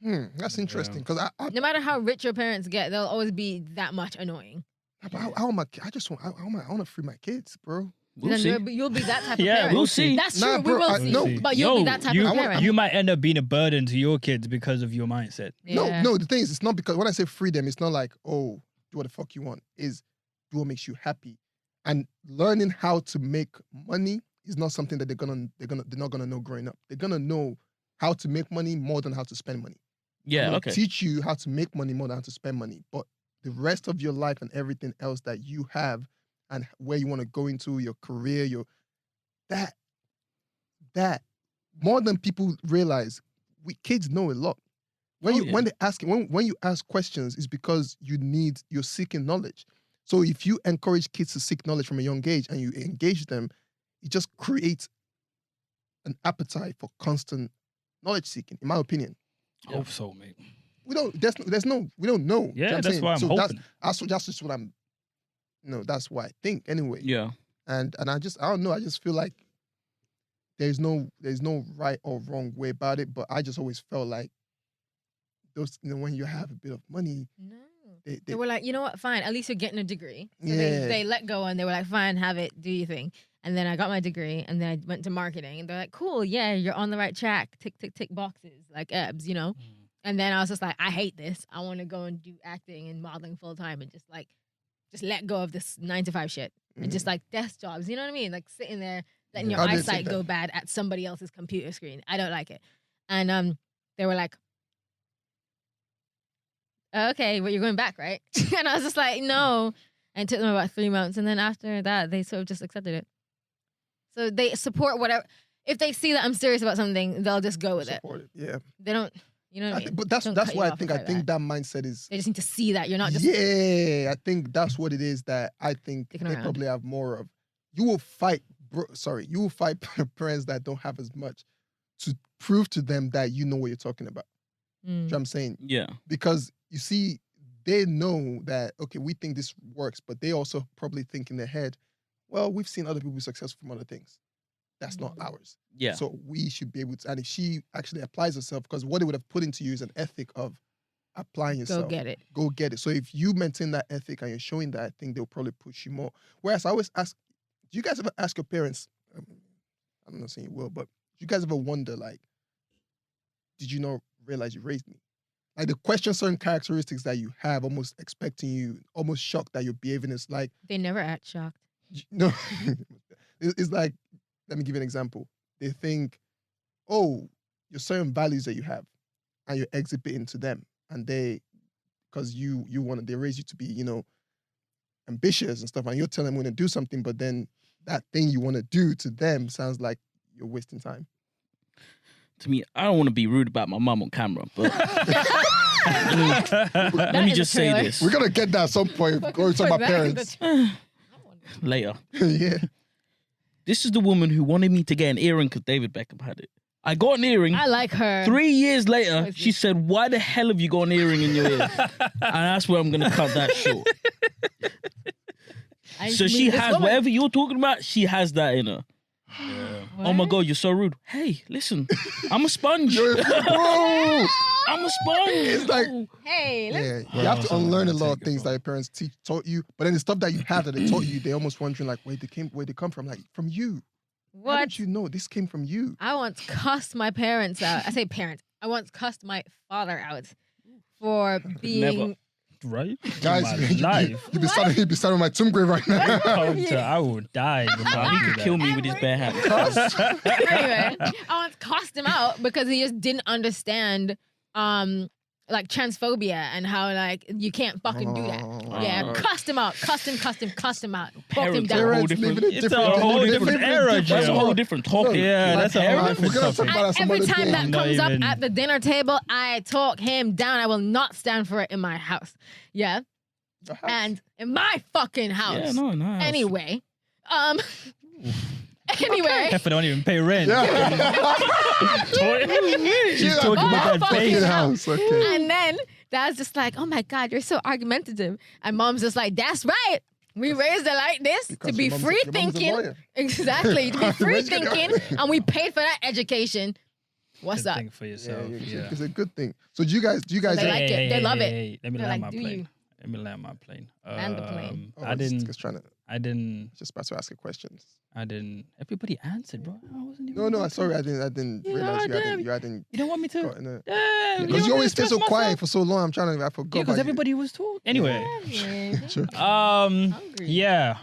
That's interesting because No matter how rich your parents get, they'll always be that much annoying. I want to free my kids, bro. We'll Then see. you'll be that type of Yeah, parent. we'll see. That's true. Nah, we bro, will I- see. no. But you'll be that type of parent. You might end up being a burden to your kids because of your mindset. Yeah. No. The thing is, it's not because when I say freedom, it's not like, oh, do what the fuck you want. Is do what makes you happy, and learning how to make money is not something that they're not gonna know growing up. They're gonna know how to make money more than how to spend money. Yeah, They'll okay. teach you how to make money more than how to spend money, but the rest of your life and everything else that you have and where you want to go into your career, that more than people realize, kids know a lot. When you ask questions, it's because you're seeking knowledge. So if you encourage kids to seek knowledge from a young age and you engage them, it just creates an appetite for constant knowledge seeking, in my opinion. I hope so, mate. We don't know. You know what Yeah, I'm that's saying? why I'm So hoping. that's just what I'm, that's what I think anyway. Yeah. And I don't know. I just feel like there's no right or wrong way about it. But I just always felt like those, when you have a bit of money, No. they They were like, you know what? Fine. At least you're getting a degree. So Yeah. they let go and they were like, fine, have it, do your thing. And then I got my degree and then I went to marketing and they're like, cool, yeah, you're on the right track. Tick, tick, tick boxes like abs, And then I was just like, I hate this. I want to go and do acting and modeling full time and just let go of this 9-to-5 shit and just like desk jobs. You know what I mean? Like sitting there, letting your I didn't eyesight think that. go bad at somebody else's computer screen. I don't like it. And they were like, okay, but you're going back, right? And I was just like, no. And it took them about 3 months. And then after that, they sort of just accepted it. So they support whatever. If they see that I'm serious about something, they'll just go with it. support it. Yeah. They don't, you know what I mean? But that's Don't cut you why I off think and fight that mindset is. They just need to see that you're not just Yeah, I think that's what it is that I think Sticking they around. probably have more of. You will fight, you will fight parents that don't have as much to prove to them that you know what you're talking about. You know what I'm saying? Yeah. Because you see, they know that, okay, we think this works, but they also probably think in their head, well, we've seen other people be successful from other things. That's not ours. Yeah. So we should be able to, and if she actually applies herself, because what it would have put into you is an ethic of applying yourself. go get it. Go get it. So if you maintain that ethic and you're showing that, I think they'll probably push you more. Whereas I always ask, do you guys ever ask your parents, I'm not saying you will, but you guys ever wonder, like, did you not realize you raised me? Like, the question certain characteristics that you have, almost expecting you, almost shocked that you're behaving is like, They never act shocked. no, it's like, let me give you an example. They think, oh, your certain values that you have, and you're exhibiting to them, and because they raise you to be, ambitious and stuff, and you're telling them when to do something, but then that thing you want to do to them sounds like you're wasting time. To me, I don't want to be rude about my mum on camera, but let me just say this. We're gonna get that at some point. Going to my parents later. yeah. This is the woman who wanted me to get an earring because David Beckham had it. I got an earring. I like her. 3 years later, she said, "Why the hell have you got an earring in your ear?" And that's where I'm gonna cut that short. So she has whatever you're talking about. She has that in her. Yeah. Oh my God, you're so rude. Hey, listen, I'm a sponge. Bro, I'm a sponge. it's like, Hey, let's you have to unlearn a lot of Take it, things that your parents taught you, but then the stuff that you have that they taught you, they're almost wondering like where they come from, like from you. How what? did you know this came from you? I once cussed my parents out. I say parents. I once cussed my father out for being. Right? Guys, My you'd be starting with my tomb grave right now. Culture, I will die. He could kill me with his bare hands. Anyway, I once cussed him out because he just didn't understand like transphobia and how like you can't fucking do that. Yeah, cussed him out. Cussed him out. Talked him Parents are down. a whole Parents different. live in a It's a different- whole they live different in a era, That's a Joe. whole different topic. Yeah, that's a whole We're different gonna talk topic. about that some Every other time day. that Not comes even- up at the dinner table, I talk him down. I will not stand for it in my house. Yeah. The house. And in my fucking house. Yeah, no. Anyway. Anyway. Heifer don't even pay rent. Yeah. She's talking about that fucking face. house. Okay. And then Dad's just like, oh my God, you're so argumentative. And Mom's just like, that's right. We raised it like this Because to be your mom's a- free your mom's a thinking. lawyer. Exactly. To be free Raised it- thinking. And we paid for that education. What's Good up? thing for yourself. Yeah. It's a good thing. So do you guys They like it. They love it. Let me They're land like, my do plane. you? Let me land my plane. Land the plane. Oh, I didn't. I Just just about to ask you questions. Everybody answered, bro. I wasn't even. No, sorry, I didn't Yeah, realize damn. you hadn't You don't want me to? gotten it. Yeah, Because you always stay so quiet for so long. I forgot. Yeah, about because you. everybody was talking. Anyway. Yeah, Sure. hungry. Yeah.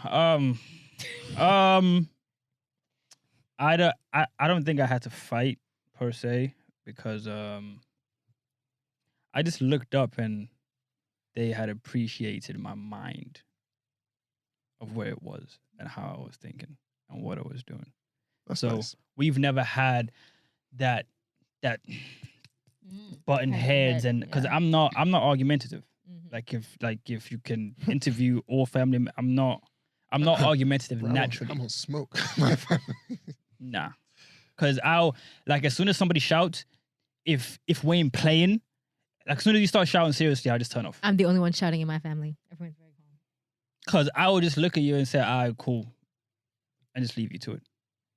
I don't think I had to fight per se because I just looked up and they had appreciated my mind of where it was and how I was thinking and what I was doing. That's So nice. we've never had that button heads and because yeah. I'm not argumentative. Mhm. Like if you can interview all family, I'm not argumentative Bro, naturally. I'm on smoke. My family. Nah, because I'll like as soon as somebody shouts, if we ain't playing, like as soon as you start shouting seriously, I'll just turn off. I'm the only one shouting in my family. Everyone's very calm. Because I will just look at you and say, "Ah, cool," and just leave you to it.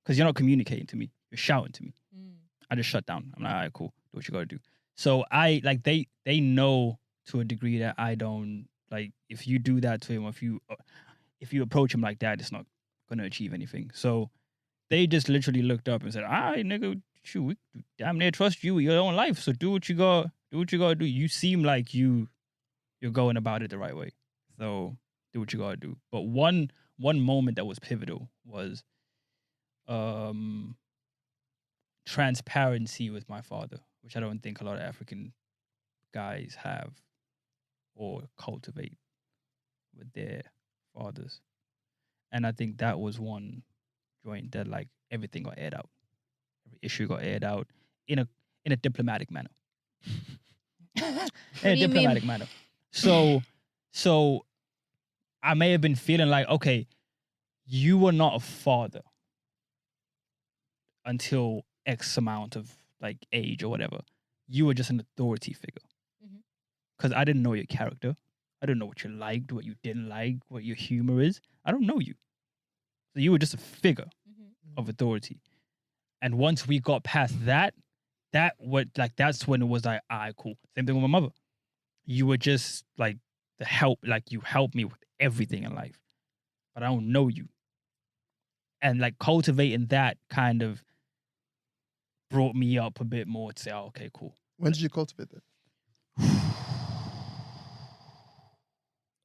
Because you're not communicating to me, you're shouting to me. I just shut down. I'm like, "All right, cool. Do what you gotta do." So I like they know to a degree that I don't like. If you do that to him, if you approach him like that, it's not gonna achieve anything. So they just literally looked up and said, "All right, nigga, shoot, we damn near trust you with your own life. So do what you gotta do. You seem like you're going about it the right way. So do what you gotta do." But one moment that was pivotal was transparency with my father, which I don't think a lot of African guys have or cultivate with their fathers. And I think that was one joint that like everything got aired out. Every issue got aired out in a diplomatic manner. do you mean? Manner. So I may have been feeling like, okay, you were not a father until X amount of like age or whatever. You were just an authority figure. Mhm. Because I didn't know your character. I didn't know what you liked, what you didn't like, what your humor is. I don't know you. So you were just a figure of authority. And once we got past that's when it was like, all right, cool. Same thing with my mother. You were just like the help, like you helped me with everything in life. But I don't know you. and like cultivating that kind of brought me up a bit more to say, oh, okay, cool. When did you cultivate that?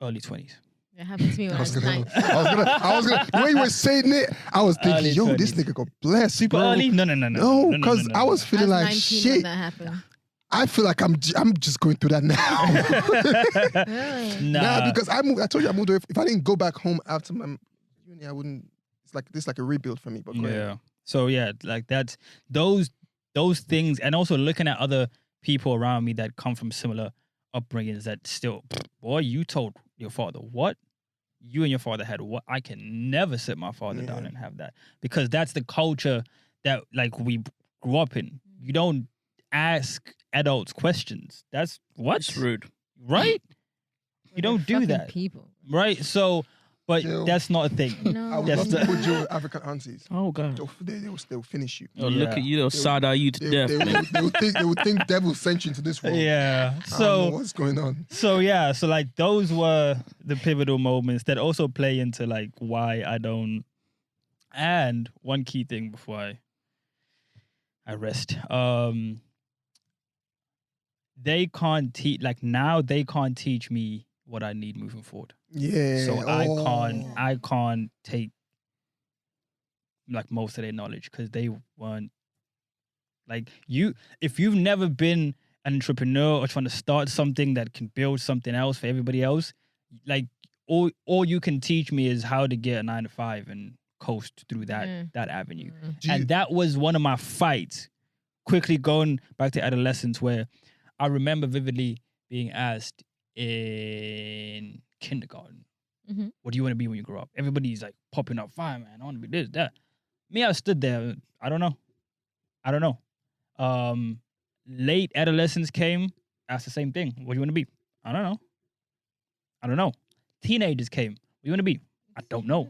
Early 20s. It happened to me when I was 9. I was gonna. The way you were saying it, I was thinking, Early yo, this 20s. nigga got blessed. Super bro. early? No. No, because I was I feeling was like 19 when shit. that happened. I feel like I'm just going through that now. Really? Nah, because I moved. I told you I moved away. If I didn't go back home after my uni, I wouldn't. It's like this, like a rebuild for me. But go ahead. Yeah. So yeah, like that's those things, and also looking at other people around me that come from similar upbringings that still, boy, you told your father what? You and your father had what? I can never sit my father down and have that, because that's the culture that like we grew up in. You don't ask adults questions. That's what? It's rude. Right? You don't do Fucking that. People. Right? So, but Jill. that's not a thing. I No. would That's love to the- put you with African aunties. Oh God. They'll finish you. Oh, look Yeah. at you, they'll side eye you to death, man. They would think devil sent you into this world. Yeah. I don't know So what's going on? So yeah, so like those were the pivotal moments that also play into like why I don't. And one key thing before I rest, they can't teach, like now they can't teach me what I need moving forward. Yeah. So Oh. I can't take like most of their knowledge, because they weren't like you. If you've never been an entrepreneur or trying to start something that can build something else for everybody else, like all you can teach me is how to get a 9 to 5 and coast through that avenue. Do you- And that was one of my fights. Quickly going back to adolescence, where I remember vividly being asked in kindergarten, Mhm. what do you want to be when you grow up? Everybody's like popping up, fireman, I want to be this, that. Me, I stood there, I don't know. Late adolescence came, asked the same thing. What do you want to be? I don't know. Teenagers came. What do you want to be? I don't know.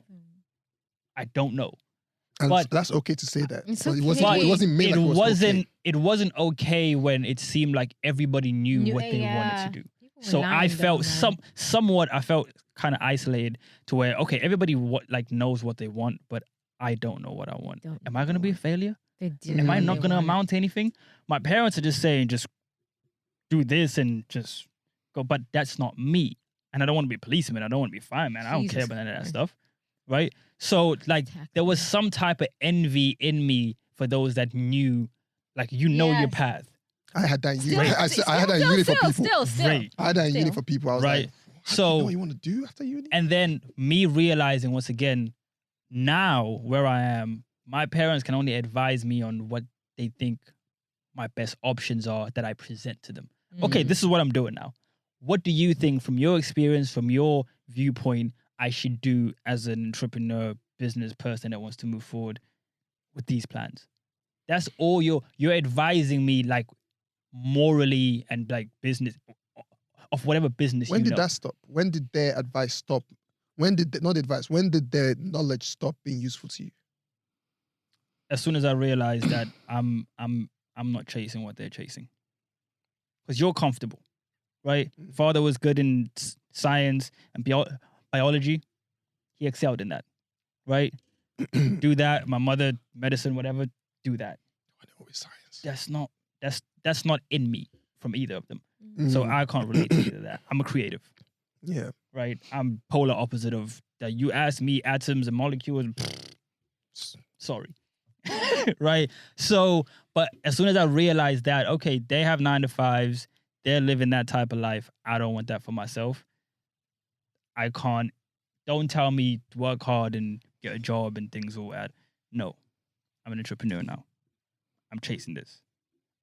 And but- that's okay to say that. It's But it okay. wasn't. But It wasn't made like it was okay. It wasn't okay when it seemed like everybody knew what they wanted to do. People were So I lying, felt though, man. somewhat. I felt kind of isolated to where, okay, everybody like knows what they want, but I don't know what I want. Don't Am I gonna be a failure? They do Am I what not they gonna want. amount to anything? My parents are just saying, just do this and just go. But that's not me. And I don't want to be a policeman. I don't want to be a fireman. I don't care Jesus about any of that Christ. stuff. Right? So like Attack there was me. some type of envy in me for those that knew, like, you know your Yes. path. I had that in Still, uni. I had that in uni for people. Still. Right. I had that in uni Still. for people. I was Right. like, how do you So know what you want to do after uni? and then me realizing once again, now where I am, my parents can only advise me on what they think my best options are that I present to them. Okay, Mm. this is what I'm doing now. What do you think, from your experience, from your viewpoint, I should do as an entrepreneur, business person that wants to move forward with these plans? That's all you're advising me, like, morally and like business of whatever business. When you did know. that stop? When did their advice stop? When did not advice? When did their knowledge stop being useful to you? As soon as I realized that I'm not chasing what they're chasing, because you're comfortable, right? Father was good in science and biology. He excelled in that, right? Do that. My mother, medicine, whatever. Do that. I know it's science. That's not in me from either of them. So Mm, I can't relate to either of that. I'm a creative, yeah. right? I'm polar opposite of that. You ask me atoms and molecules. Sorry. Right? So, but as soon as I realized that, okay, they have 9 to 5s, they're living that type of life. I don't want that for myself. I can't. Don't tell me to work hard and get a job and things all that. No, I'm an entrepreneur now. I'm chasing this.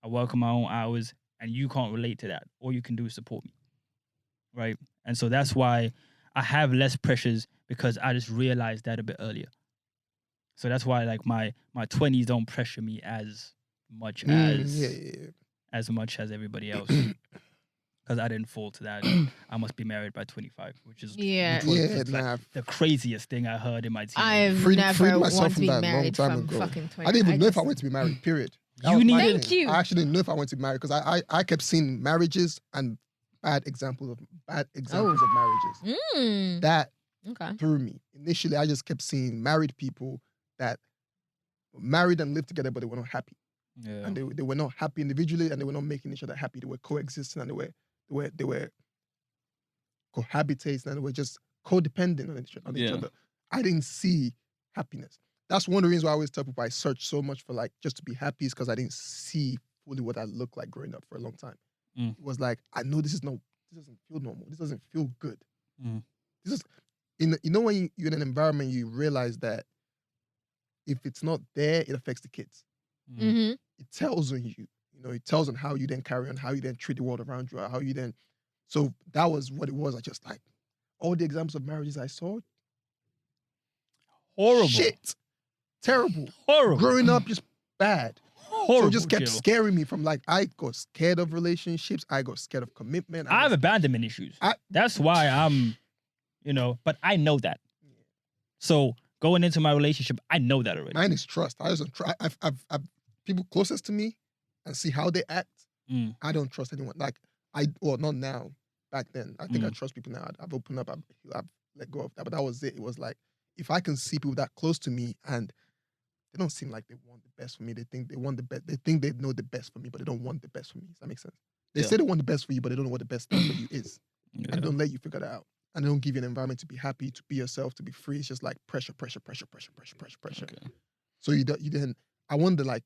I work on my own hours, and you can't relate to that. All you can do is support me. Right? And so that's why I have less pressures, because I just realized that a bit earlier. So that's why, like, my 20s don't pressure me as much as Yeah. as much as everybody else, because I didn't fall to that. I must be married by 25, which is Yeah. which was Yeah, just, like, nah. the craziest thing I heard in my team. I've Freed never myself wanted to from be that long married time from ago. fucking 20. I didn't even know if I just- wanted to be married, period. That You was my need Thank thing. you. I actually didn't know if I wanted to be married, because I kept seeing marriages and bad examples of marriages. Mm, That okay. threw me. Initially, I just kept seeing married people that married and lived together, but they were not happy. Yeah. And they were not happy individually, and they were not making each other happy. They were coexisting, and they were cohabitating, and they were just codependent on each other. I didn't see happiness. That's one of the reasons why I always tell people I search so much for like just to be happy, is because I didn't see fully what I looked like growing up for a long time. It was like, I know this doesn't feel normal. This doesn't feel good. This is when you're in an environment, you realize that if it's not there, it affects the kids. Mm-hmm. It tells on you. It tells on how you then carry on, how you then treat the world around you, how you then. So that was what it was. I just like all the examples of marriages I saw. Horrible. Shit. Terrible. Horrible. Growing up, just bad. Horrible. So it just kept Jill. scaring me from like, I got scared of relationships. I got scared of commitment. I have abandonment issues. That's why I'm, but I know that. So going into my relationship, I know that already. Mine is trust. I don't try. I've people closest to me and see how they act. I don't trust anyone. Like not now. Back then, I think I trust people now. I've opened up. I've let go of that. But that was it. It was like, if I can see people that close to me and they don't seem like they want the best for me. They think they want the best. They think they know the best for me, but they don't want the best for me. Does that make sense? They say they want the best for you, but they don't know what the best thing for you is. Yeah. And they don't let you figure that out. And they don't give you an environment to be happy, to be yourself, to be free. It's just like pressure. Okay. So you then, I wonder, like,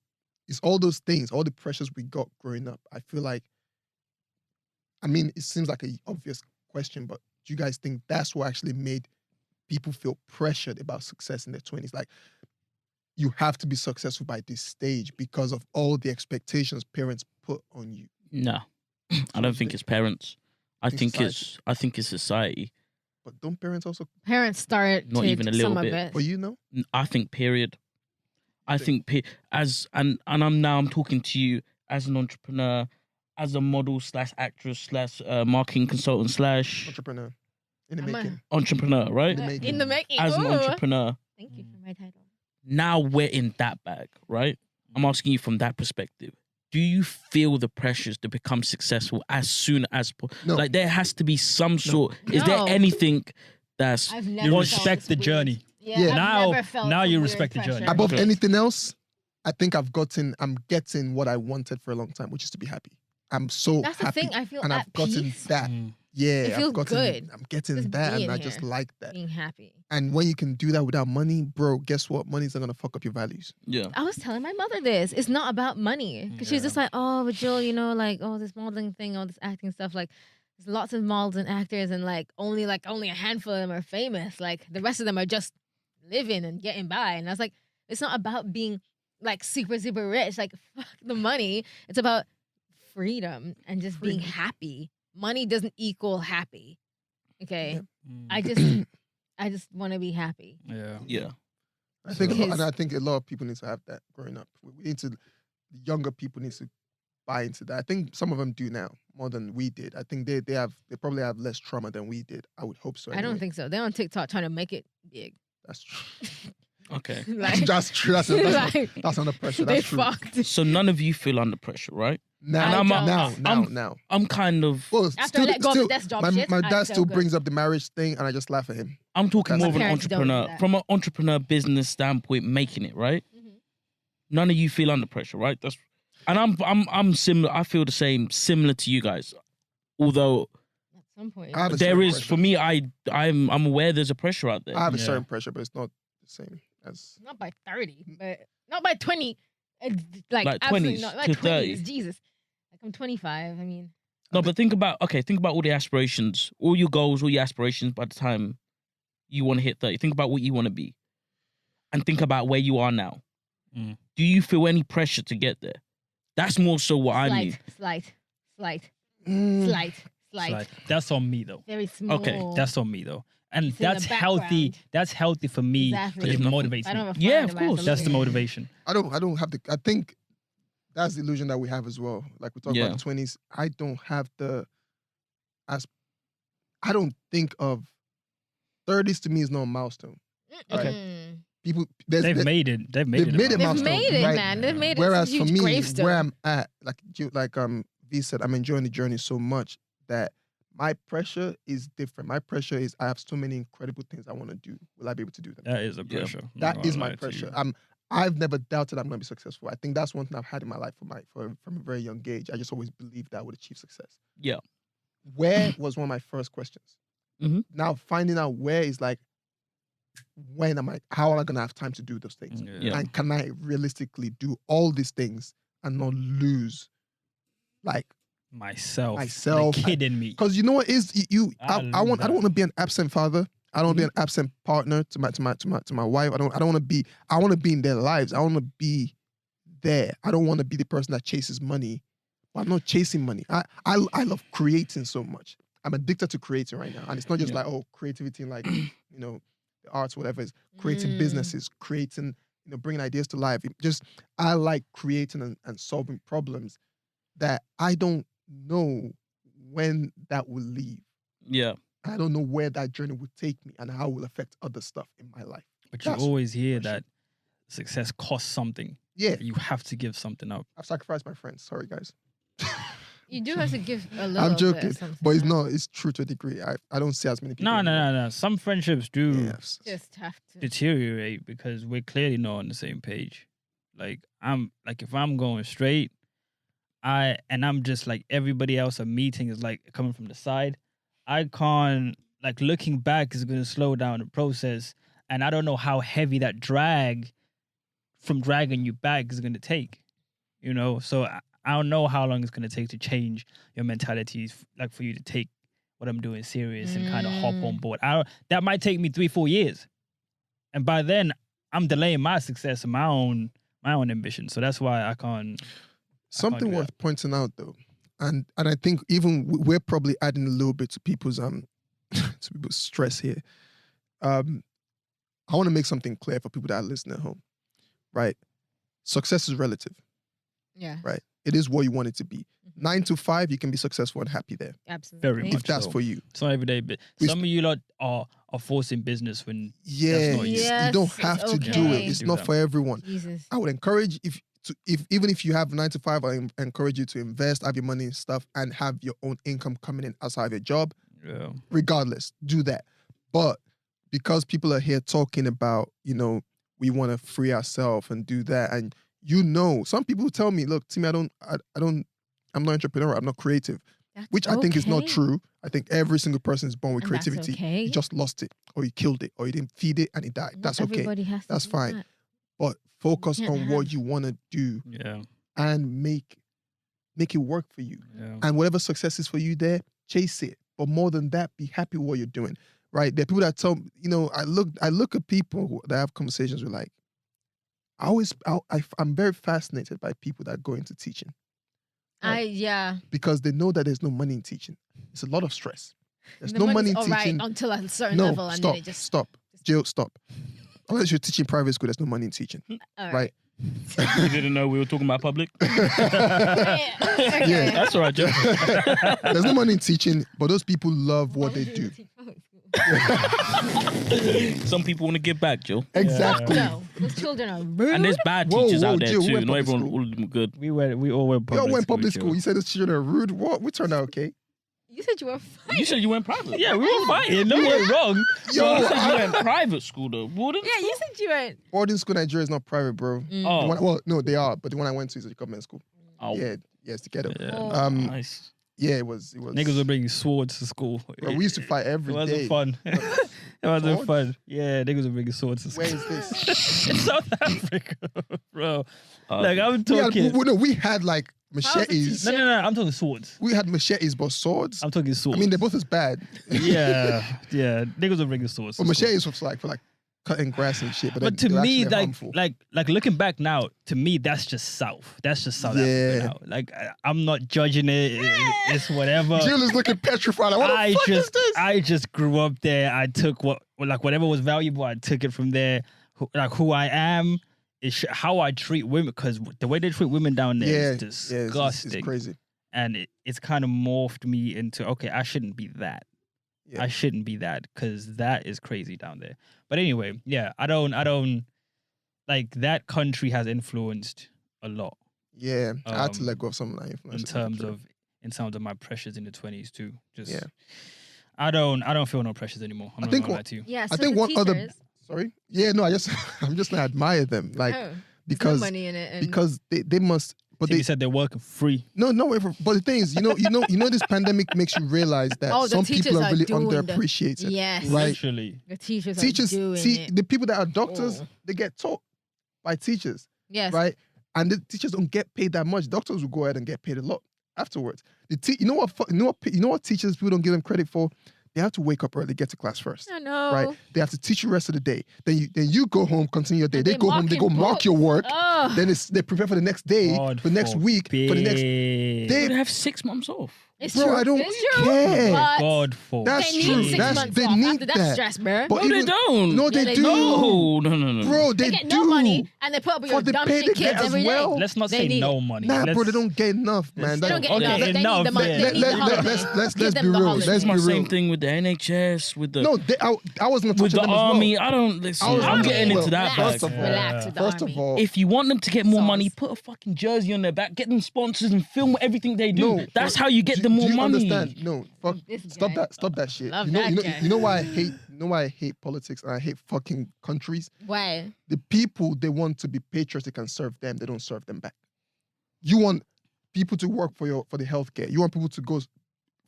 it's all those things, all the pressures we got growing up. I feel like, it seems like an obvious question, but do you guys think that's what actually made people feel pressured about success in their 20s? Like, you have to be successful by this stage because of all the expectations parents put on you. No, I don't think it's parents. I think it's society. But don't parents also? Parents start Not even a little some bit. of it. But I think period. I think I'm talking to you as an entrepreneur, as a model / actress / marketing consultant / entrepreneur in the making. Entrepreneur, right? In the making. As an Ooh. entrepreneur. Thank you for my title. Now we're in that bag, right? I'm asking you from that perspective. Do you feel the pressures to become successful as soon as possible? No. Like there has to be some sort. Is No. there anything that's I've never You felt respect this the weird. journey. Yeah, Yeah. I've never felt Now the you weird respect the pressure. journey. Above Okay. anything else, I think I'm getting what I wanted for a long time, which is to be happy. I'm so That's the happy. thing. I feel and at I've gotten peace. that. Mm. Yeah, It feels I've gotten, good. I'm getting Just that, and being I just here. like that. Being happy. And when you can do that without money, bro, guess what? Money's not gonna fuck up your values. yeah. I was telling my mother this. It's not about money. Because she was just like, oh, but Jill, this modeling thing, all this acting stuff, like, there's lots of models and actors, and only a handful of them are famous. Like, the rest of them are just living and getting by. And I was like, it's not about being like super, super rich. Like, fuck the money. It's about freedom and just being happy. Money doesn't equal happy. Okay. Yeah. I just want to be happy. Yeah. Yeah. I think, Because- and I think a lot of people need to have that growing up. We need to, younger people need to buy into that. I think some of them do now more than we did. I think they probably have less trauma than we did. I would hope so. I don't anyway. think so. They're on TikTok trying to make it big. That's true. Okay. Like, That's true. That's like, that's under pressure. they That's true. fucked. So none of you feel under pressure, right? Now, I don't. now. I'm kind of. Well, After I let go of the desk job my, shit, my I dad feel still good. brings up the marriage thing, and I just laugh at him. I'm talking That's more of an parents don't do entrepreneur. that. From an entrepreneur business standpoint, making it, right? Mhm. None of you feel under pressure, right? And I'm similar. I feel the same, similar to you guys. Although At some point. I have a there certain is, pressure. for me, I'm aware there's a pressure out there. I have a Yeah. certain pressure, but it's not the same as. Not by 30, but not by 20. Like 20s absolutely not. By to 20s, Jesus. Like I'm 25. I mean, No, but think about all the aspirations, all your goals, all your aspirations by the time you want to hit 30. Think about what you want to be. And think about where you are now. Mm. Do you feel any pressure to get there? That's more so what I mean. slight. Like, that's on me though. Very small. Okay, That's on me though. And It's in the that's healthy. background. That's healthy for me Exactly. because it There's motivates I don't me. have a Yeah, fire of in my course. ass. That's the motivation. I don't have the. I think that's the illusion that we have as well. Like we talk Yeah. about the 20s. I don't have the. I don't think of 30s to me is not a milestone. Okay. Mm. People, They've made it. They've made they've it. made it man. They've milestone, made it, right? man. They've made it. Whereas It's a for huge me, gravestone. where I'm at, like V said, I'm enjoying the journey so much that My pressure is different. My pressure is I have so many incredible things I want to do. Will I be able to do them? That is a pressure. I'm That not is gonna my lie to pressure. you. I've never doubted I'm going to be successful. I think that's one thing I've had in my life from a very young age. I just always believed that I would achieve success. Yeah. Where was one of my first questions. Mhm. Now finding out where is like, how am I going to have time to do those things? Yeah. And can I realistically do all these things and not lose like Myself. Myself. Like, kidding me. because you know what is I lose don't that. want to be an absent father. I don't want to be an absent partner to my wife. I want to be in their lives. I want to be there. I don't want to be the person that chases money. But I'm not chasing money. I love creating so much. I'm addicted to creating right now. And it's not just like, creativity in like, the arts, whatever. It's creating businesses, creating, bringing ideas to life. I like creating and solving problems that I don't know when that will leave. Yeah. I don't know where that journey will take me and how it will affect other stuff in my life. But you That's always hear pressure. that success costs something. Yeah, You have to give something up. I've sacrificed my friends. Sorry, guys. You do have to give a little I'm bit joking, of something but it's up. not. It's true to a degree. I don't see as many people. No. Some friendships do Yeah, Just have to. deteriorate because we're clearly not on the same page. Like if I'm going straight, I'm just like everybody else. A meeting is like coming from the side. I can't, like, looking back is going to slow down the process, and I don't know how heavy that drag from dragging you back is going to take. So I don't know how long it's going to take to change your mentalities, like for you to take what I'm doing serious and kind of hop on board. That might take me 3-4 years, and by then I'm delaying my success and my own ambition. So that's why I can't. Something do worth pointing out though, and I think even we're probably adding a little bit to people's to people's stress here. I want to make something clear for people that are listening at home, right? Success is relative, Yeah, right? It is what you want it to be. 9 to 5, you can be successful and happy there absolutely. Very if much that's so. for you. It's not every day, but some of you lot are forcing business when Yeah, not you. you Yes, don't it's have to do okay. it. It's Do not that. for everyone. Jesus. I would encourage if even if you have 9 to 5, I encourage you to invest, have your money and stuff, and have your own income coming in outside of your job. Yeah. Regardless, do that. But because people are here talking about, we want to free ourselves and do that, and some people tell me, look, Timmy, I'm not entrepreneurial, I'm not creative, That's which I think is not okay. true. I think every single person is born with And that's creativity. okay. You just lost it, or you killed it, or you didn't feed it and it died. Not That's okay. Everybody has to That's do fine. that. But focus can't on what have- you want to do Yeah. and make it work for you. Yeah. And whatever success is for you there, chase it. But more than that, be happy with what you're doing. Right? There are people that tell me, I look at people that I have conversations with, like, I'm very fascinated by people that go into teaching because they know that there's no money in teaching. It's a lot of stress. There's The no money's money in all teaching. right until a certain No, level, and stop, then it just stop. Jill, stop. Unless you're teaching private school, there's no money in teaching. all Right? You didn't know we were talking about public? Okay. Yeah. That's all right, Joe. There's no money in teaching, but those people love what they do. Some people want to give back, Joe. Exactly. No, those children are rude. And there's bad Whoa, teachers whoa, out there Jill, we too. went Not public everyone, school. all of them are good. We all went public. You all went public school. Joe. You said this children are rude. What? We turned out okay. You said you were fine. You said you went private. Yeah, we were fighting. No, we're wrong. Yo, You said you went private school though. Wouldn't? Yeah, you said you went. boarding school in Nigeria is not private, bro. Mm. The Oh, one- no, they are, but the one I went to is a government school. oh, Yeah, it's the ghetto. Yeah. Oh. nice. Yeah, it was. Niggas were bringing swords to school. Bro, we used to fight It every wasn't day. fun. It wasn't Swords? fun. Yeah, niggas were bringing swords to school. Where is this? In South Africa, bro. Uh, Like, I'm talking. We had like machetes. teacher? No. I'm talking swords. We had machetes, but swords. I'm talking I swords. mean, they're both as bad. yeah. Niggas were bringing swords. to But school. machetes was like for like cutting grass and shit. But, But then to they're me, actually like, harmful. like looking back now, to me, that's just South. That's just South Yeah. Africa now. Like, I'm not judging it. It's whatever. Jill is looking petrified. Like, what the fuck is this? I just grew up there. I took whatever was valuable. I took it from there. Who I am is how I treat women, because the way they treat women down there is disgusting. It's crazy. And it's kind of morphed me into, okay, I shouldn't be that. Yeah. I shouldn't be that, because that is crazy down there. But anyway, yeah, I don't like, that country has influenced a lot Yeah, I had to Um, let go of some of that influence. in terms of my pressures in the 20s too. Just Yeah. I don't feel no pressures anymore. I'm I not think gonna what- lie to you. Yeah, so I think the one other. teachers, Sorry. Yeah. No. I'm just gonna admire them, like there's no because money in it. And because they must. But Timmy they said they're working free. no. But the thing is, this pandemic makes you realize that Oh, the some teachers people are are really doing the- underappreciated. yes, Right. Literally. the teachers Teachers, are doing see, it. the people that are doctors, Oh. they get taught by teachers, Yes, right? And the teachers don't get paid that much. Doctors will go ahead and get paid a lot afterwards. You know what teachers people don't give them credit for? They have to wake up early, get to class first. I know. Right? They have to teach you the rest of the day. Then you go home, continue your day. And They they go home, they go marking mark your work. Oh, Then they prepare for the next day, God for the next week, for the next. forbid. They- They have 6 months off. it's Bro, true. I don't it's true. care. But God for That's they true. need 6 months They off. need After that that. stress, bro. But No, they even- don't. No, Yeah, they they do. No. Bro, they get do. no money and they put up with For your the dumb pay shit they kids get as every day. well. Let's not They say need no it. money. Nah, bro, Let's- they don't get enough, man. They don't get Okay, enough. They enough, need the money. yeah. They need the holiday. Let's Give them be the real. holiday. Let's It's be my real. same thing with the NHS, with the No, I wasn't with touching the them army. as well. I don't listen. I was- I'm getting well, into that relax, bag. relax with the First army. of all, If you want them to get more Sauce. money, put a fucking jersey on their back, get them sponsors, and film everything they do. no, That's but how you get do- them more do you money. Understand? No, fuck. This Stop guy. that shit. Love You know, that you know, guy. you know why I hate. You know why I hate politics and I hate fucking countries. Why? The people they want to be patriotic and serve them, they don't serve them back. You want people to work for the healthcare. You want people to go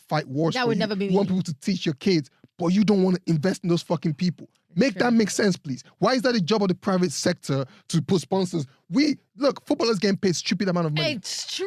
fight wars. That for would you. never be You want me. people to teach your kids, but you don't want to invest in those fucking people. Make True. that make sense, please. Why is that a job of the private sector to put sponsors? Footballers getting paid stupid amount of money. It's true.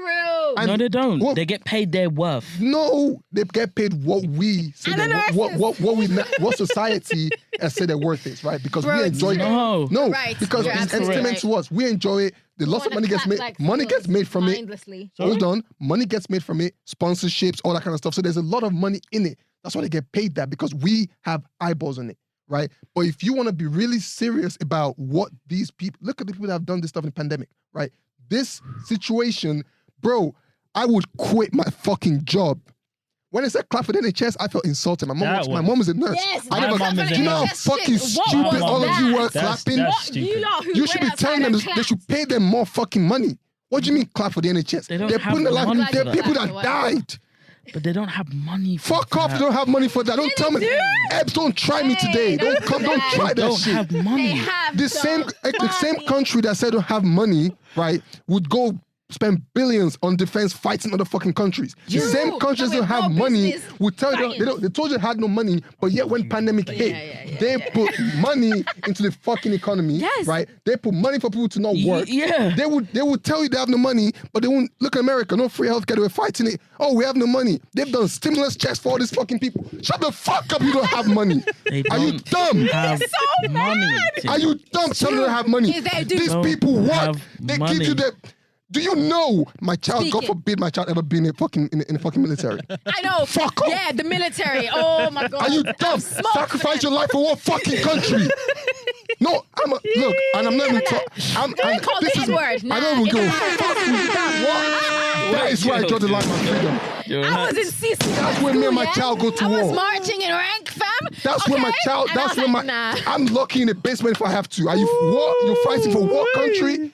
And- No, they don't. What- They get paid their worth. No, they get paid what we say. And the What society has said their worth is, right? Because Bro, we it's enjoy true. it. No. No, because You're it's absolutely entertainment right. to us. We enjoy it. The lots of Wanna money gets clap made. like Money fools gets made from it. mindlessly. Hold on, money gets made from it. Sponsorships, all that kind of stuff. So there's a lot of money in it. That's why they get paid that, because we have eyeballs on it, right? But if you want to be really serious about what these people, look at the people that have done this stuff in the pandemic, right? This situation, bro, I would quit my fucking job. When I said clap for the NHS, I felt insulted. My mom was a nurse. Yes, I my never, mom is do a you know how nurse. fucking stupid all of you were clapping? That's You stupid. lot who You should be went telling them outside and they should pay them more fucking money. What do you mean clap for the NHS? They don't They're have putting their life. money There for are people that. that died. But they don't have money for Fuck off! that. You don't have money for that. Don't tell me. do. Ebbs, don't try me Hey, today. Don't don't come. do Don't that. try that Don't shit. have They money. have The same money. country that said don't have money, right, would go spend billions on defense fighting other fucking countries. The True. same countries But don't have with no money business would tell you fighting. they told you they had no money, but yet when pandemic hit, they put money into the fucking economy, Yes. right? They put money for people to not work. Yeah. They would tell you they have no money, but they won't look at America, no free healthcare. They were fighting it. Oh, we have no money. They've done stimulus checks for all these fucking people. Shut the fuck up! You don't have money. They Are you don't dumb? have so money. mad. Are you dumb? Tell me they don't have money. Yes, they do. These Don't people work. have They money. give you the. Do you know my child? God Speaking. forbid my child ever be in a fucking in the fucking military. I know. Fuck off. Yeah, the military. Oh my god. Are you dumb? I'm smoked Sacrifice for your life for what fucking country? No, look, and I'm not even talking. Don't call the N-word. I don't even give a Nah, fuck. What? That is where I draw the line of freedom. You're I was nuts. in CC. That's when me and my child go to I was war. marching in rank, fam. That's when my Okay? child. And I That's was when my. like, nah. I'm lucky in the basement if I have to. Are you what? You're fighting for what country?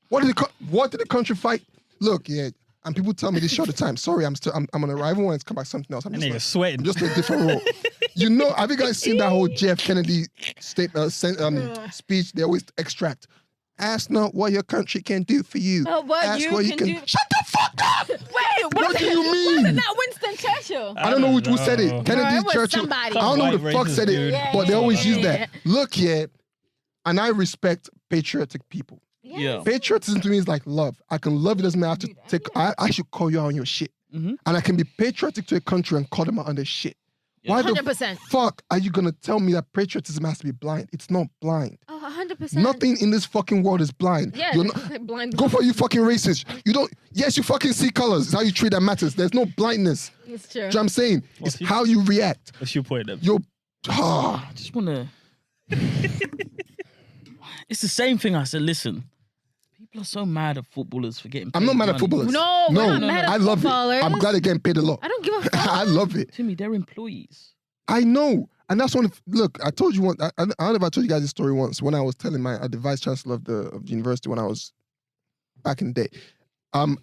What did the country fight? Look, yeah, and people tell me this shit all the time. Sorry, I'm on arrival when it's come back something else. I'm That just nigga like, sweating. I'm just in a different role. You know, have you guys seen that whole Jeff Kennedy speech? They always extract. Ask not what your country can do for you. But what Ask you what can do- Shut the fuck up! Wait, What do you mean? Wasn't that Winston Churchill? I don't know who said it. know. Kennedy, No, it was Churchill. somebody. I don't know who Some the fuck white said racist it, dude. Yeah, but they always yeah, use yeah. that. Look here, and I respect patriotic people. Yeah. Patriotism to me is like love. I can love you, doesn't mean I have to take. I should call you out on your shit, Mhm. and I can be patriotic to a country and call them out on their shit. Why the 100%. fuck are you gonna tell me that patriotism has to be blind? It's not blind. Oh, 100%. Nothing in this fucking world is blind. Yeah, You're not. blind. Go for you fucking racist. You don't. Yes, you fucking see colors. It's how you treat that matters. There's no blindness. It's true. Do you know what I'm saying? What's It's your- how you react. What's your point then? You're. I just want to. It's the same thing I said. Listen, people are so mad at footballers for getting paid I'm not mad at money. footballers. No, we're not mad at I love it. footballers. I'm glad they're getting paid a lot. I don't give a fuck. I love it. Timmy, they're employees. I know. And that's one. Look, I told you one. I don't know if I told you guys this story once when I was telling the vice chancellor of the university when I was back in the day.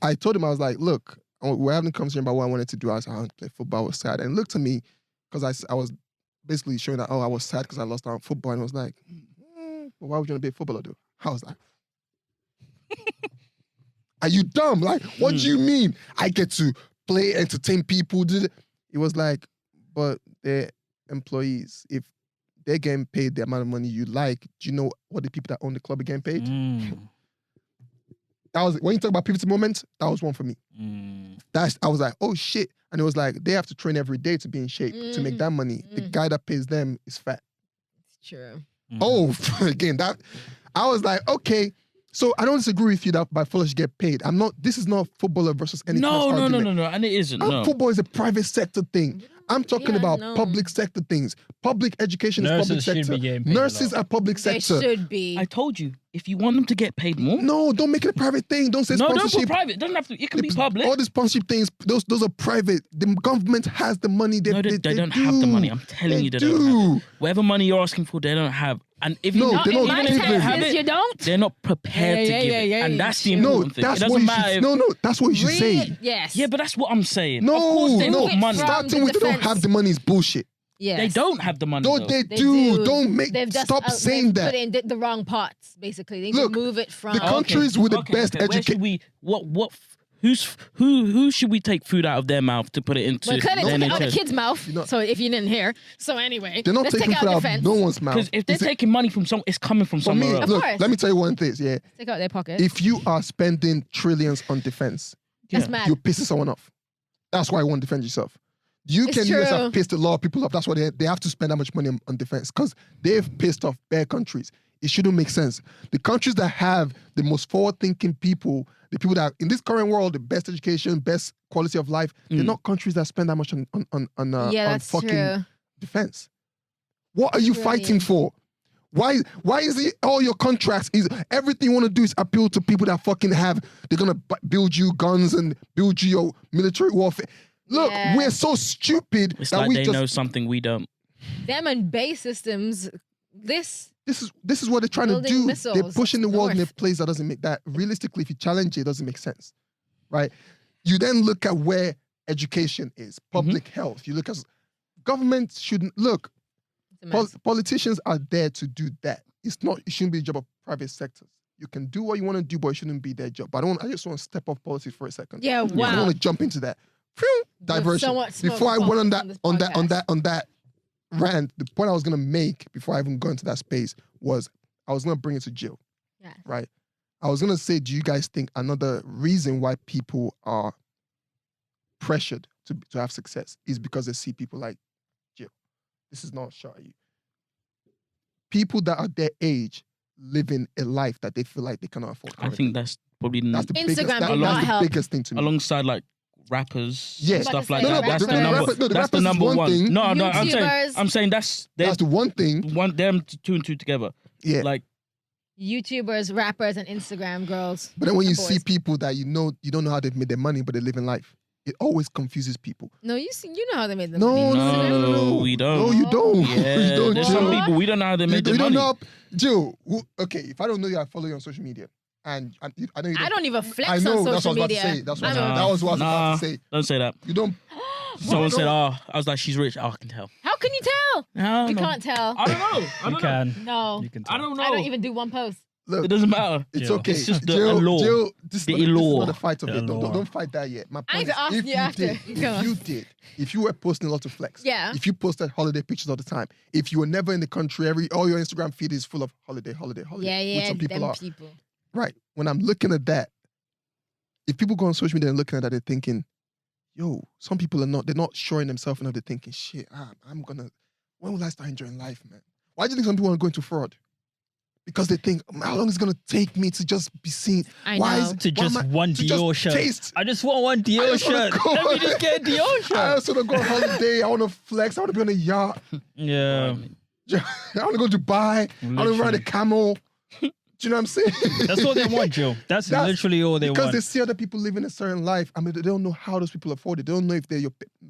I told him I was like, look, we're having a conversation about what I wanted to do. I was like, I want to play football. I was sad. And he looked at me because I was basically showing that, I was sad because I lost out on football. And I was like, well, why would you want to be a footballer, dude? I was like, are you dumb? Like, what do you mean? I get to play, entertain people. It was like, but they're employees. If they're getting paid the amount of money you like, do you know what the people that own the club are getting paid? That was, when you talk about pivotal moments, that was one for me. I was like, oh shit. And it was like, they have to train every day to be in shape to make that money. The guy that pays them is fat. It's true. Oh, again, I was like, okay. So I don't disagree with you that by footballers should get paid. This is not footballer versus any No, argument. and it isn't. No. Football is a private sector thing. I'm talking about public sector things. Public education is public sector. Nurses are public sector. They should be. I told you, if you want them to get paid more. No, don't make it a private thing. Don't say sponsorship. No, don't put private. It doesn't have to. It can be public. All the sponsorship things, those are private. The government has the money. They don't have the money. I'm telling you, they don't have it. Whatever money you're asking for, they don't have. And if No, you they're not even if they have taxes, it, you don't? they're not prepared to give it. And that's the important thing. That's It what doesn't you matter. should. No, that's what you should say. Yes. Yeah, but that's what I'm saying. No, of course they no. want money. Starting with they don't have the money is bullshit. Yes. They don't have the money. No, though. they do. Don't make. They've just, Stop saying they've that. Put it in the wrong pots, basically. They need Look, to move it from. the countries with the best Where should education. we? Who should we take food out of their mouth to put it into Well, the cut it out the NHS? kid's mouth. So if you didn't hear. So anyway, They're not let's taking take food out out defense. of no one's mouth. Because if they're taking money from someone, it's coming from For me, somewhere else. look, course. let me tell you one thing. Yeah, Take out their pocket. if you are spending trillions on defense, That's mad. you're pissing someone off. That's why you want to defend yourself. You It's can just true. have pissed a lot of people off. That's why they have to spend that much money on defense because they've pissed off bare countries. It shouldn't make sense. The countries that have the most forward-thinking people, the people that in this current world, the best education, best quality of life, they're not countries that spend that much on that's fucking true. defense. What are you fighting for? Why is it all your contracts is everything you want to do is appeal to people that fucking they're gonna build you guns and build you your military warfare. Look, Yeah. we're so stupid It's that like we they just know something we don't. Them and base systems. this is what they're trying to Building do. missiles They're pushing the world in a north. place that doesn't make that realistically. If you challenge it, it doesn't make sense, right? You then look at where education is, public health. You look at government shouldn't look. It's a mess. Politicians are there to do that. It shouldn't be a job of private sectors. You can do what you want to do, but it shouldn't be their job. But I just want to step off politics for a second. Yeah, I wow. want to jump into that. Phew, diversion. so much smoke Before I went this on podcast. that rant, the point I was gonna make before I even go into that space was I was gonna bring it to Jill. Yeah. Right. I was gonna say, do you guys think another reason why people are pressured to have success is because they see people like Jill? This is not a shot at you. People that are their age living a life that they feel like they cannot afford. I think that's probably that's the biggest, Instagram that- did that's not the help. biggest thing to me. alongside like rappers, Yeah. and stuff like No, no, that. That's the the number. rappers- no, the That's the rappers is number one one. thing. No, YouTubers- I'm saying that's That's the one thing. them two and two together. Yeah. Like YouTubers, rappers, and Instagram girls. But then when you and see boys. people that you don't know how they've made their money, but they live in life, it always confuses people. No, you know how they made the No, money. No, we don't. No, you don't. yeah, you don't. there's Jill. some people we don't know how they made You their don't money. know. Jill, okay, if I don't know you, I follow you on social media. And I know you I don't even flex I know, on that's social what I was about to media. say. That's I what don't- that was what I was about Nah. to say. Don't say that. You don't. Someone said, don't- I was like, she's rich. Oh, I can tell. How can you tell? No, You no. can't tell. I don't know. I You don't know. can. No, You can I tell. don't know. I don't even do one post. Look, It doesn't matter. it's Jill. okay. It's just Jill, allure. Jill, this The is allure. not the fight of The it. allure. Don't fight that yet. My I point need is, to ask if you you after. did, Go on. if you were posting a lot of flex, Yeah. if you posted holiday pictures all the time, if you were never in the country, all your Instagram feed is full of holiday, Yeah, which yeah, some people them are. people. Right. When I'm looking at that, if people go on social media and looking at that, they're thinking, yo, some people they're not showing themselves enough. They're thinking, shit, when will I start enjoying life, man? Why do you think some people want to go into fraud? Because they think, how long is it going to take me to just be seen? I Why know. is To just one Dior shirt. taste? I just want one I Dior just wanna shirt. go- Let me just get a Dior I shirt. just want to go on holiday. I want to flex. I want to be on a yacht. Yeah. I want to go to Dubai. I want to ride a camel. Do you know what I'm saying? That's all they want, Joe. That's literally all they because want. they see other people living a certain life. I mean, they don't know how those people afford it. They don't know if they're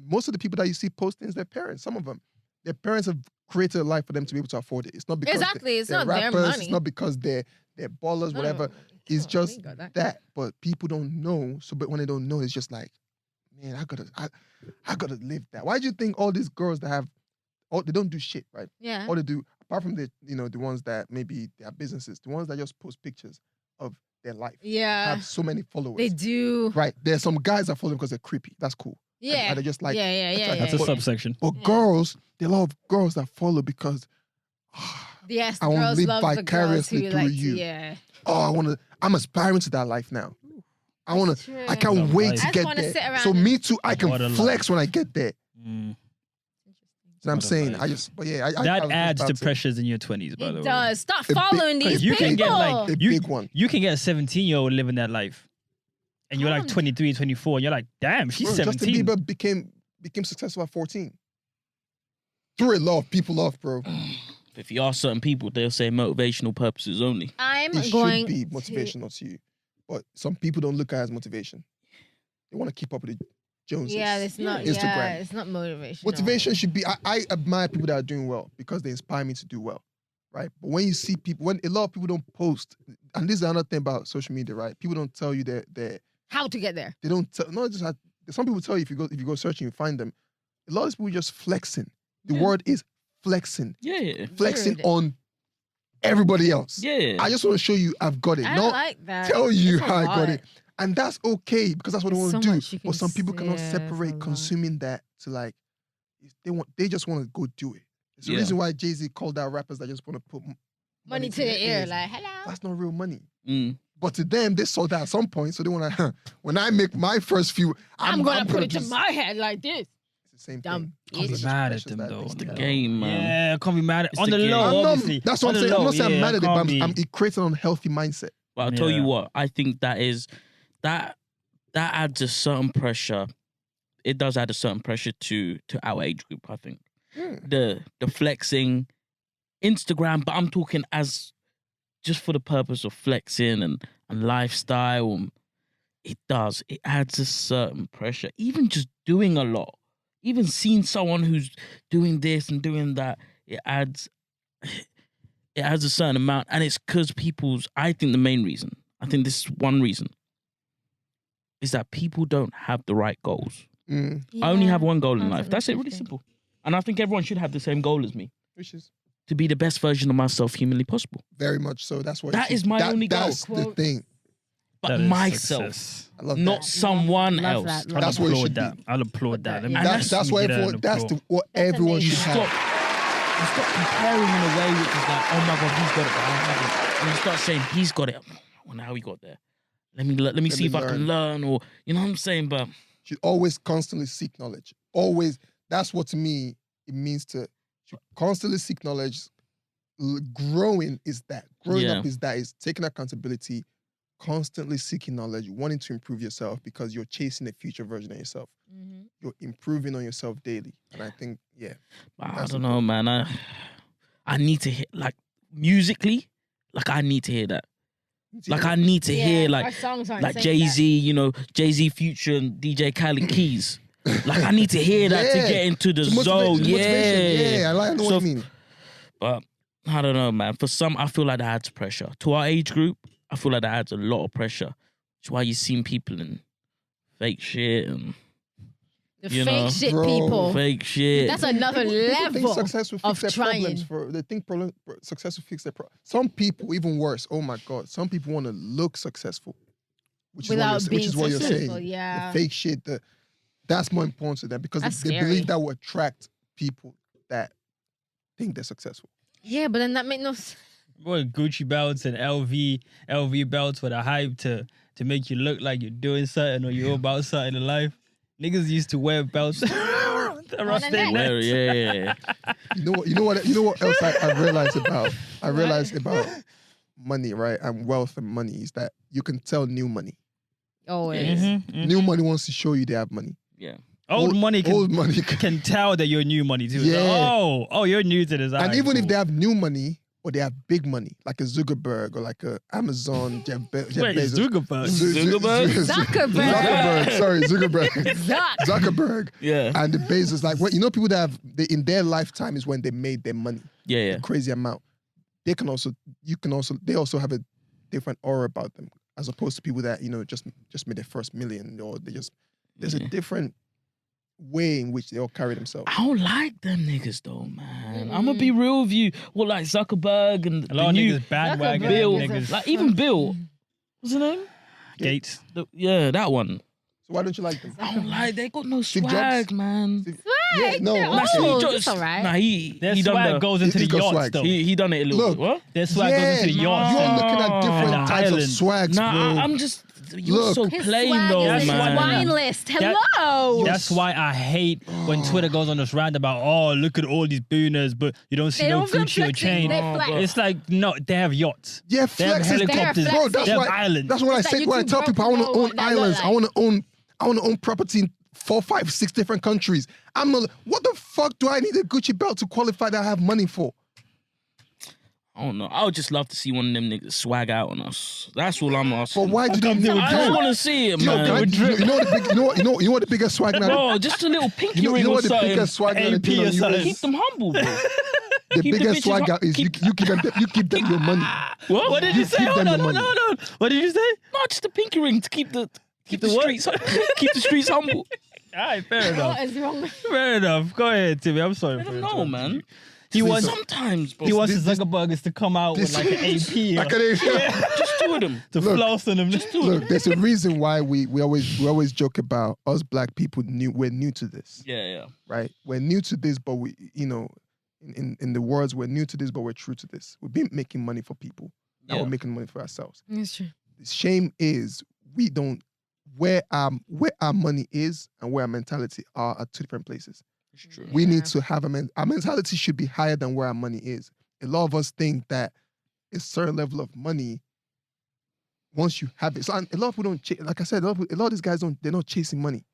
most of the people that you see posting is their parents. Some of them, their parents have created a life for them to be able to afford it. It's not because Exactly, it's they're not their rappers. money. It's not because they're ballers, whatever. Come It's on, just we got that. that. But people don't know. So, but when they don't know, it's just like man, I gotta live that. Why do you think all these girls that have, they don't do shit, right? Yeah. All they do, apart from the ones that maybe they have businesses, the ones that just post pictures of their life, Yeah. have so many followers. They do. Right. There's some guys that follow them because they're creepy. That's cool. Yeah. And they just like, Yeah. That's a subsection. But Yeah. girls, there are a lot of girls that follow because Yes, I wanna girls live love the girls vicariously who through like you. Yeah. I'm aspiring to that life now. I True. can't What a wait life. to I just get wanna sit there. around So and- me too, I What a can flex life. when I get there. Mm. You know what I'm What a saying? life. I That was adds about to pressures in your 20s, by the It way. does. Stop big- following these You people. can get like A you, big one. you can get a 17-year-old living that life. And you're like Calm 23, 24, and you're like, damn, she's Bro, 17. Justin Bieber became successful at 14. Threw a lot of people off, bro. If you ask certain people, they'll say motivational purposes only. I'm It going should be to- motivational to you. But some people don't look at it as motivation. They want to keep up with the Joneses. Yeah, it's not. Instagram. Yeah, it's not motivation. Motivation should be, I admire people that are doing well because they inspire me to do well, right? But when you see people, when a lot of people don't post, and this is another thing about social media, right? People don't tell you that How to get there? they don't tell, not just, some people tell you if you go searching, you find them. A lot of people just flexing. The Yeah. word is flexing. Yeah. Flexing Weird. on everybody else. Yeah. I just want to show you I've got it. I Not don't like that. tell you It's a how I got lot. it. And that's okay because that's what they There's want so to much do. you But can some people cannot say, it's a separate lot. consuming that to like they just want to go do it. It's the Yeah. reason why Jay-Z called out rappers that just want to put Money to their the ear, ears. like hello. That's not real money. Mm. But to them, they saw that at some point, so they want to. When I make my first few, I'm gonna put it to just- my head like this. It's the same Dumb thing. Can't be bitch. Just mad at pressures them that though. they on stick the out. game, man. Yeah, can't be mad. It's On the the game. low, I'm not- obviously. that's what On I'm the saying. I'm low, not saying I'm yeah, mad at it, can't but be- it creates an unhealthy mindset. But I'll tell you Yeah. what, I think that adds a certain pressure. It does add a certain pressure to our age group, I think. The flexing, Instagram, but I'm talking as just for the purpose of flexing and lifestyle. It adds a certain pressure. Even just doing a lot, even seeing someone who's doing this and doing that, it adds a certain amount. And it's because I think the main reason, I think this is one reason, is that people don't have the right goals. I only have one goal in life. That's it, really simple. And I think everyone should have the same goal as me, Which is to be the best version of myself humanly possible. very much so. That's what That is my only goal. That's the Quote. thing. But That is myself, success. I love not that. someone Love else. that, love I'll That's what it applaud should that. be. I'll applaud that. Let me- And That's let me what get that everyone. and That's applaud. what That's everyone amazing. should have. You stop comparing in a way which is like, oh my God, he's got it, but I haven't. And you start saying, he's got it. I wonder how he got there. Let me see me if I can learn, or you know what I'm saying? But Should always constantly seek knowledge. Always. That's what to me it means to should constantly seek knowledge. Growing is that. Growing Yeah. up is that. Is taking accountability, constantly seeking knowledge, wanting to improve yourself because you're chasing a future version of yourself. Mhm. You're improving on yourself daily, and I think I That's don't know, man. I need to hear, like, musically, like I need to hear that. Like I need to hear our like songs aren't saying Jay-Z, Jay-Z Future and DJ Khaled Keys. Like I need to hear that to Yeah. get into the It's zone. motivation. Yeah. I know So what you mean. But I don't know, man. For some, I feel like that adds pressure. To our age group, I feel like that adds a lot of pressure. That's why you've seen people in fake shit and The you fake know, shit bro. people. fake shit. That's another People think level. success will fix of their problems. trying. They think success will fix their problems. Some people, even worse. Oh my God! Some people want to look successful, which Without is being what you're successful, saying. yeah. The fake shit. That's more important to them because That's they scary. believe that will attract people that think they're successful. Yeah, but then that make no sense. What Gucci belts and LV belts for the hype to make you look like you're doing something or you're about something in life. Niggas used to wear belts around the their neck. neck. Well, yeah. You know what else I realized about? I realized about money, right? And wealth and money is that you can tell new money. Always. New money wants to show you they have money. Yeah. Old money can can tell that you're new money too. Yeah. Like, oh, you're new to this. and Alright, even if cool. they have new money or they have big money, like a Zuckerberg or like a Amazon, Jeff Wait, Bezos. Zuckerberg. Zuckerberg? Zuckerberg. Sorry, Zuckerberg. Zuck. Zuckerberg Yeah. and the Bezos. Like, what people that have in their lifetime is when they made their money, Yeah. crazy amount. They also have a different aura about them as opposed to people that just made their first million or they just There's a different way in which they all carry themselves. I don't like them niggas though, man. I'm gonna be real with you. What, like Zuckerberg and A lot of niggas bandwagon Bill, niggas. like even Bill. What's his name? Gates. Yeah, that one. So why don't you like them? I don't like. They got no Steve swag, Jobs? man. Yeah, no, They're okay. That's old. Steve That's all right. Nah, Their he done swag the, goes into He's the got yachts swag. though. he done it a little Look. bit. What? Their swag goes into the yachts. You're and- looking at different and the types of islands. swags, Nah, bro. I'm just. You're Look. so His plain swag though, is his man. wine list. Hello. That's why I hate when Twitter goes on this rant about, oh, look at all these booners, but you don't see They no don't feel Gucci or flexing, chain. they Oh, flex. bro. It's like, no, they have yachts. Yeah, They have flex is helicopters. They're bro. That's They have why. islands. That's what I It's say like when I you tell too people I want broke to to own know what that islands. look I want to own property in 4, 5, 6 different countries. I'm not. What the fuck do I need a Gucci belt to qualify that I have money for? I don't know. I would just love to see one of them niggas swag out on us. That's all I'm asking. But why do they? I just want to see it, You know, man. you know what the big, you know what the biggest swag now? Bro, just a little pinky You know ring or what the something. biggest swag now? AP or something. Keep them humble, bro. The keep the biggest bitches swag up- is you keep them your money. What did you say? keep Hold them on, your hold money. on, hold on. What did you say? No, just a pinky ring to keep the the what? streets keep the streets humble. All right, fair enough. What is wrong with Fair enough. Go ahead, Timmy. I'm sorry. I for don't know, interrupting man. you. He wants Sometimes, bro. he wants his Zuckerbergers to come out with like an AP I can't just two of them. to Look. floss on them. Look, there's a reason why we always joke about us black people. We're new to this, Yeah. right? We're new to this, but we, you know, in the words, we're new to this, but we're true to this. We've been making money for people. Now Yeah. we're making money for ourselves. It's true. The shame is we don't where our money is and where our mentality are 2 different places. It's true. We Yeah. need to have our mentality should be higher than where our money is. A lot of us think that a certain level of money, once you have it, so a lot of people don't. Like I said, a lot of these guys don't. They're not chasing money.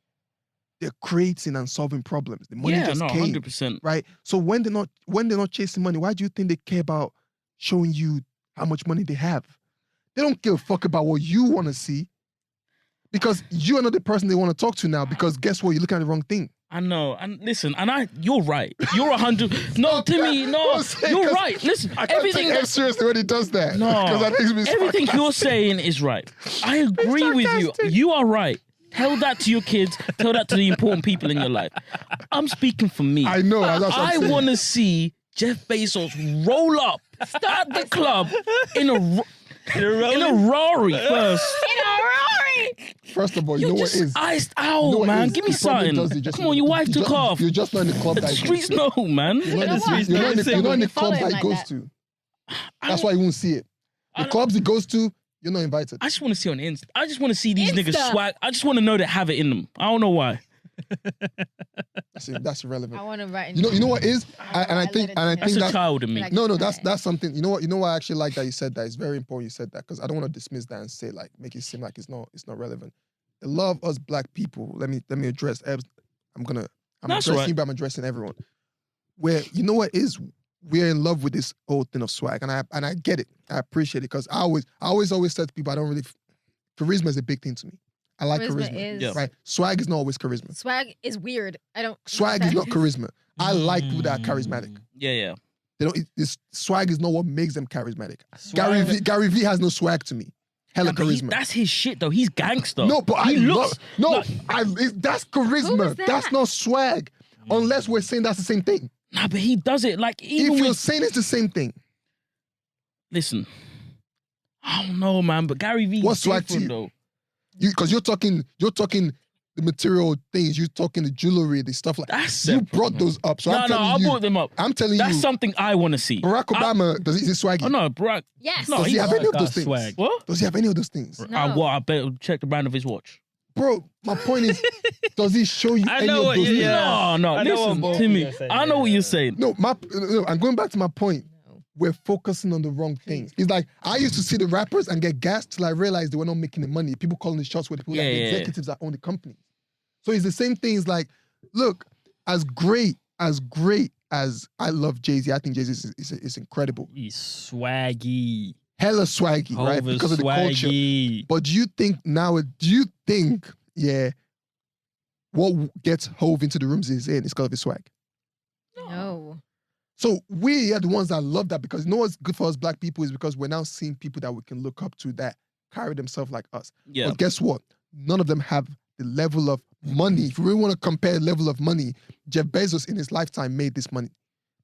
They're creating and solving problems. The money Yeah, just no, came, 100%. right? So when they're not chasing money, why do you think they care about showing you how much money they have? They don't give a fuck about what you want to see, because you are not the person they want to talk to now. Because guess what? You're looking at the wrong thing. I know, and listen, you're right. You're 100. No, Timmy, no, I'm saying, you're 'cause right. Listen, I can't everything take him seriously when he does that. because that makes me everything sarcastic. you're saying is right. I agree with you. sarcastic. You are right. Tell that to your kids. Tell that to the important people in your life. I'm speaking for me. I know. That's what I'm I saying. want to see Jeff Bezos roll up at the club in a Rari first. In a Rory. First of all, you You're know what just is. iced You know out, what man. is? Give me He probably something. does it just- Come on, your wife you took just- off. You're just not in the club The that he streets goes to. know, man. You're not in know the what? you're not in the Follow clubs him that he like goes that. to. That's why you won't see it. The clubs he goes to, you're not invited. I just want to see on Insta. I just want to see these niggas Insta. swag. I just want to know they have it in them. I don't know why. That's irrelevant. I want to write. You know what is, and I think That's a that child in me. Like- no, that's something. You know what I actually like that you said that. It's very important you said that, because I don't want to dismiss that and say, like, make it seem like it's not relevant. A lot of us black people. Let me address. I'm That's addressing right. you, but I'm addressing everyone. Where you know what is, we're in love with this whole thing of swag, and I get it. I appreciate it, because I always said to people, I don't really. Charisma is a big thing to me. I like charisma. Is, Yeah. Right? Swag is not always charisma. Swag is weird. I don't. Swag is not charisma. I like people that are charismatic. Yeah. They don't. Swag is not what makes them charismatic. Swag- Gary V has no swag to me. Hella Yeah, but charisma. that's his shit though. He's gangster. No, but he I looks. love. No, that's charisma. Who is That's that? not swag. Unless we're saying that's the same thing. Nah, but he does it like even If you're with. saying it's the same thing, Listen, I don't know, man. But Gary V. What's swag to different, you? though. because you're talking the material things. You're talking the jewelry, the stuff like. That's You separate, brought man. those up, so No, I'm telling I you. brought them up. I'm telling That's you. something I want to see. Barack Obama is he swaggy? Oh no, Barack. Yes. No, Does he he's have any of got those things? swag. What? Does he have any of those things? No. I better check the brand of his watch. Bro, my point is, does he show you I any know of what those you- things? yeah. No, I know what listen both to of me. you are saying, I know what yeah. you're saying. No, I'm going back to my point. We're focusing on the wrong things. It's like I used to see the rappers and get gassed till I realized they were not making the money. People calling the shots with the people like the Yeah. executives that own the companies. So it's the same thing. It's like, look, as great as I love Jay-Z, I think Jay-Z is incredible. He's swaggy. Hella swaggy, right? Hov is Because of the culture. swaggy. But do you think, what gets Hov into the rooms he's in is because of his swag? No. So we are the ones that love that, because you know what's good for us black people is because we're now seeing people that we can look up to that carry themselves like us. Yeah. But guess what? None of them have the level of money, if we really want to compare the level of money, Jeff Bezos in his lifetime made this money.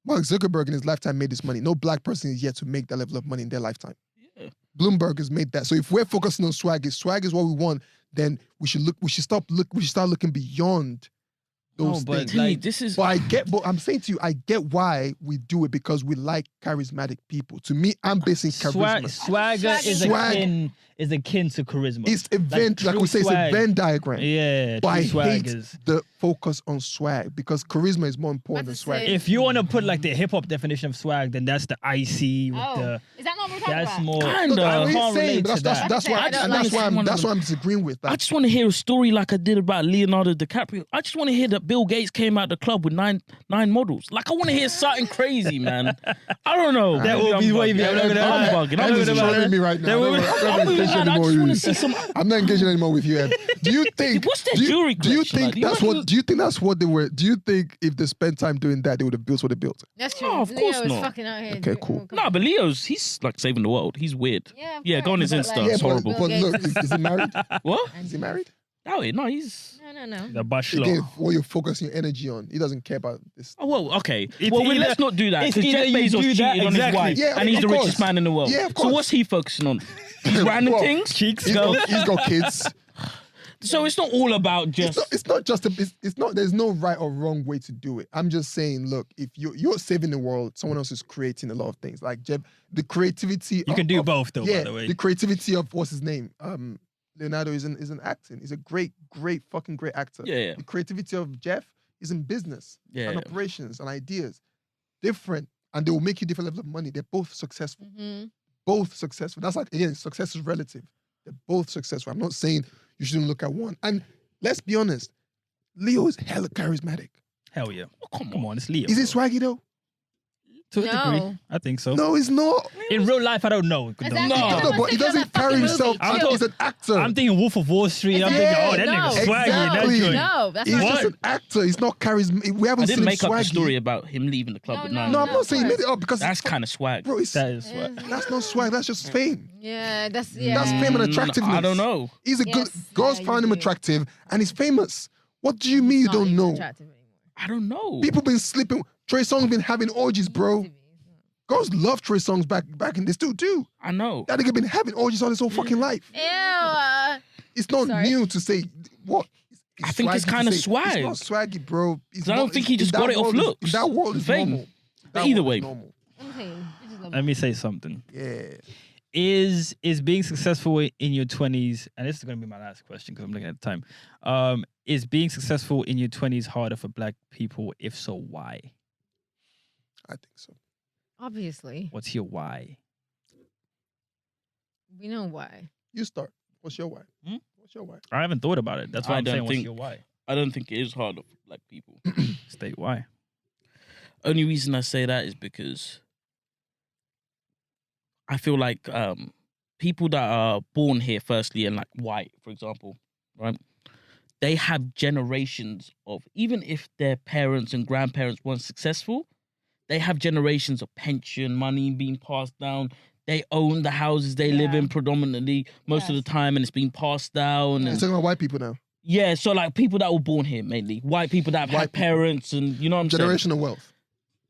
Mark Zuckerberg in his lifetime made this money. No black person is yet to make that level of money in their lifetime. Yeah. Bloomberg has made that. So if we're focusing on swag, if swag is what we want, then we should start looking beyond those things. Like, this is. But I'm saying to you, I get why we do it because we like charismatic people. To me, I'm basing charisma. Swagger is akin to charisma. It's event, like we say, it's a Venn diagram. Yeah, but I hate is. the focus on swag because charisma is more important than swag. If you want to put like the hip hop definition of swag, then that's the IC with the. Is that not what we're talking That's about? more. Kinda. I can't relate to that. That's why I'm disagreeing with that. I just want to hear a story like I did about Leonardo DiCaprio. I just want to hear that Bill Gates came out the club with nine models. Like, I want to hear something crazy, man. I don't know. That will be wavy. I'm not gonna lie. bugging. I'm just trolling me right now. I'm not engaging anymore with you, Ed. Do you think? What's their jewelry Do you collection? think that's what? Do you think that's what they were? Do you think if they spent time doing that, they would have built what they built? That's true. Oh, of course Leo is not. fucking out here. Okay, cool. No, but he's like saving the world. He's weird. Yeah, Yeah, go on his but, Insta. like, It's horrible. But look, is he married? What? Is he married? Oh, no, he's. No. The bachelor. Again, what you're focusing your energy on, he doesn't care about this. Oh, well, okay. It's Well, either- let's not do that it's because either Jeff you Bezos do cheated that, on his exactly. wife Yeah, and he's of the course. richest man in the world. Yeah, of So course. what's he focusing on? These random Well, things? Cheeks He's go. got kids. So it's not all about just... It's not just it's not. There's no right or wrong way to do it. I'm just saying, look, if you're saving the world, someone else is creating a lot of things. Like Jeff, the creativity. You can do both, though. Yeah, By the way. the creativity of what's his name. Leonardo is an acting. He's a great fucking great actor. Yeah. The creativity of Jeff is in business Yeah. and operations and ideas. Different, and they will make you different levels of money. They're both successful. Both successful. That's like, again, success is relative. They're both successful. I'm not saying you shouldn't look at one. And let's be honest, Leo is hella charismatic. Hell yeah. Oh, Come on, it's Leo. Is it swaggy though? To a No. degree. I think so. No, it's not. In real life, I don't know. Exactly. No. No, but he doesn't carry himself. I'm He's an actor. I'm thinking Wolf of Wall Street. I'm thinking, oh, that nigga swaggy. exactly. That joint. No, that's He's not just true. an actor. He's not charismatic. We I haven't didn't seen him make up swaggy. a story about him leaving the club No, with no, 9 No, I'm No, not saying he of made it up because That's kind of swag. bro, it's, That is swag. that's not swag. That's just fame. Yeah, that's That's fame and attractiveness. I don't know. He's a good. Yes, Girls yeah, found you him do. attractive, and he's famous. What do you mean you Not don't even know? attractive anymore. I don't know. People been sleeping. Trey Songz been having orgies, bro. Girls love Trey Songz back in this too. I know. That nigga been having orgies all his whole fucking life. Ew. It's not Sorry. new to say what. I think it's swaggy to kinda say. swag. It's not swaggy, bro. It's I don't not- think he in just that got it off world is- looks. In that world, it's Fame. normal. But That either world way. is normal. I'm saying, you just love Let me say something. Yeah. Is being successful in your 20s, and this is going to be my last question because I'm looking at the time. Is being successful in your 20s harder for black people? If so, why? I think so. Obviously, What's your why? we know why. You start. What's your why? Hmm? What's your why? I haven't thought about it. That's why I I'm don't saying, what's think- your why? I don't think it is harder for black people. State why. Only reason I say that is because I feel like people that are born here, firstly, and like white, for example, right? They have generations of, even if their parents and grandparents weren't successful, they have generations of pension money being passed down. They own the houses they live Yeah. in predominantly most of the time, and it's being passed down. You're And talking about white people now. yeah, so like people that were born here mainly, white people that have White had people. parents, and you know what I'm saying. Generational wealth.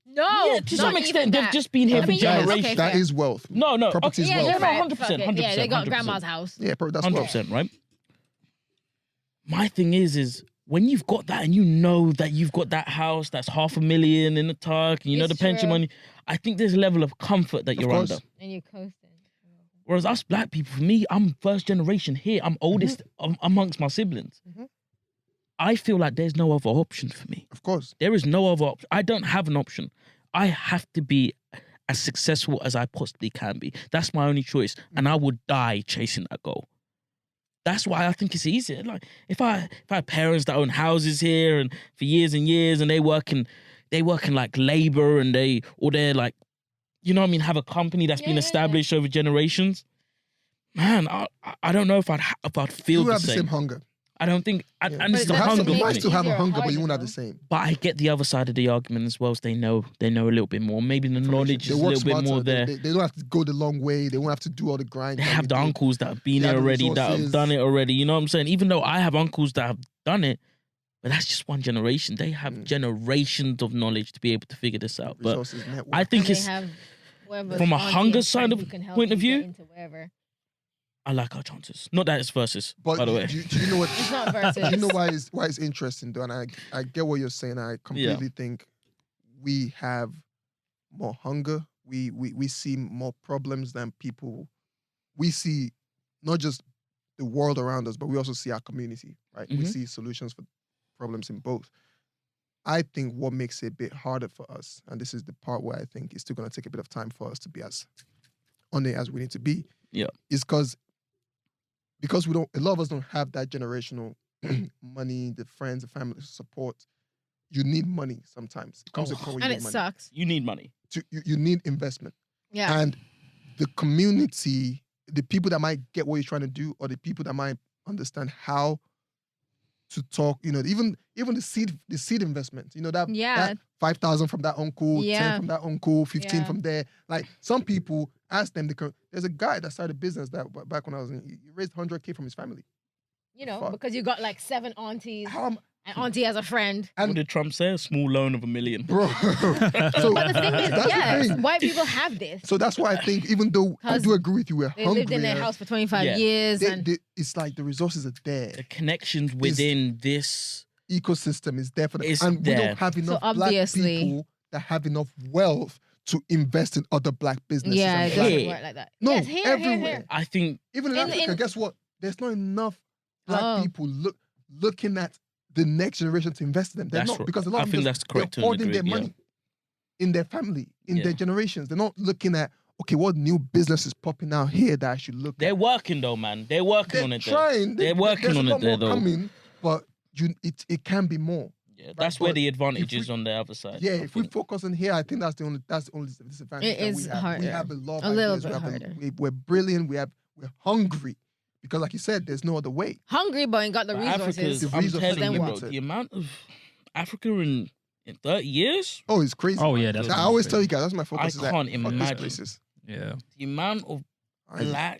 No, Yeah, to not some even extent, they've that. just been here I for mean, yeah, generations. okay, That fair. is wealth. No, Property is Yeah, wealth. you're right. 100%, Fuck it. 100%. Yeah, they got 100%. grandma's house. Yeah, bro, that's wealth. 100%, right? My thing is when you've got that and you know that you've got that house that's $500,000 in the tuck, and you know It's the pension true. money, I think there's a level of comfort that you're course. under. And you're coasting. Whereas us black people, for me, I'm first generation here. I'm oldest amongst my siblings. Mhm. I feel like there's no other option for me. Of course. There is no other option. I don't have an option. I have to be as successful as I possibly can be. That's my only choice. And I would die chasing that goal. That's why I think it's easier. Like if I have parents that own houses here and for years and years, and they work in like labor, and they're like, you know what I mean, have a company that's been Yeah. established over generations. Man, I don't know if I'd feel You the have the same. same hunger. I don't think. And Yeah. it's But the that's hunger. what You makes might it still have a easier or hunger, but harder, you won't have though. the same. But I get the other side of the argument as well. As they know a little bit more. Maybe the knowledge They is a work little bit smarter. more there. They don't have to go the long way. They won't have to do all the grind. They that have we the did. uncles that have been They there have the already, that have resources. done it already. You know what I'm saying? Even though I have uncles that have done it, but that's just one generation. They have generations of knowledge to be able to figure this out. But Resources, network. I think And it's. they have whoever's from a auntie hunger and side friend of who can help point of you get view, into wherever. I like our chances. Not that it's versus, But by the way. do you know what? It's not versus. You know why it's interesting though, and I get what you're saying. I completely think we have more hunger. We see more problems than people. We see not just the world around us, but we also see our community, right? We Mhm. see solutions for problems in both. I think what makes it a bit harder for us, and this is the part where I think it's still going to take a bit of time for us to be as on it as we need to be. Yeah. Is because we don't. A lot of us don't have that generational money, the friends, the family support. You need money sometimes. It comes to a point where And you it need money. sucks. You need money. You need investment. Yeah. And the community, the people that might get what you're trying to do, or the people that might understand how to talk, even the seed investment, that, Yeah. that 5,000 from that uncle, 10 Yeah. from that uncle, 15 Yeah. from there. Like some people ask them, there's a guy that started a business that back when I was he raised 100K from his family. Fuck. Because you got like 7 aunties. How And auntie has a friend. What did Trump say? A small loan of $1 million. bro? So But the thing is, that's the yes, thing. white people have this. So that's why I think, even though I 'Cause do agree with you, we're They hungry. lived in their house for 25 Yeah. years. And It's like the resources are there. The connections within this. Ecosystem is there for them. It's And we there. don't have enough black obviously- people that have enough wealth to invest in other black businesses. yeah, and it black- doesn't Here. work like that. No, yes, here, everywhere. here. I think Even in In- Africa, in- guess what? There's not enough black Oh. people looking at the next generation to invest in them. They're That's not, right. because a lot I of think them that's correct to they're a hoarding their degree, yeah. money in their family, in Yeah. their generations. They're not looking at, okay, what new business is popping out here that I should look they're at. working though, man. They're working on They're it. There. trying. They're working There's on a it lot there, more though. coming, but it can be more. Yeah, that's where but the advantage if is we- on the other side. Yeah, I if we think. focus on here, I think that's the only disadvantage. It that is we have. harder. We have a lot of A little ideas. bit harder. We're brilliant. We're hungry because, like you said, there's no other way. Hungry, but ain't got the But resources. Africa's, The I'm resources telling then you, bro, what? the amount of Africa in 30 years, Oh, it's crazy. Oh yeah, that's I always tell you guys, that's my focus. I is that can't fuck these imagine. places. yeah. the amount of I-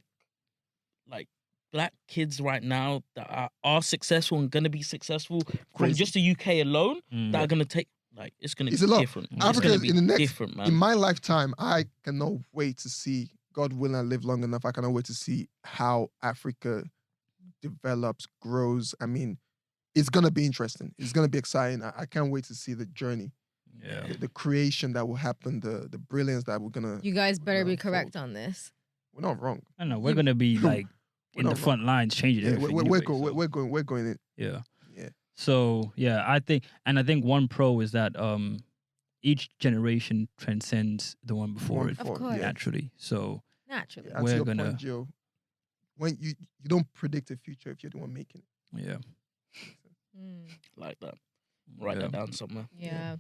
black kids right now that are successful and gonna be successful from Crazy. just the UK alone Mm. that are gonna take it's gonna It's be a lot. different. It's Africa gonna is be in the next- different, man. In my lifetime, I cannot wait to see, God willing, I live long enough, I cannot wait to see how Africa develops, grows. I mean, it's going to be interesting. It's going to be exciting. I can't wait to see the journey, Yeah. the creation that will happen, the brilliance that we're going to... You guys better be unfold. correct on this. We're not wrong. I don't know. We're gonna be like We're in the not front lines, changing Yeah, everything. we're anyway, going, so, we're going in. yeah. Yeah. So yeah, I think one pro is that each generation transcends the one before One it Of course. yeah. naturally. So Naturally. And to We're your gonna- point, Joe, when you don't predict the future if you're the one making it. yeah. Mm, Like that. Write Yeah. that down somewhere. yeah.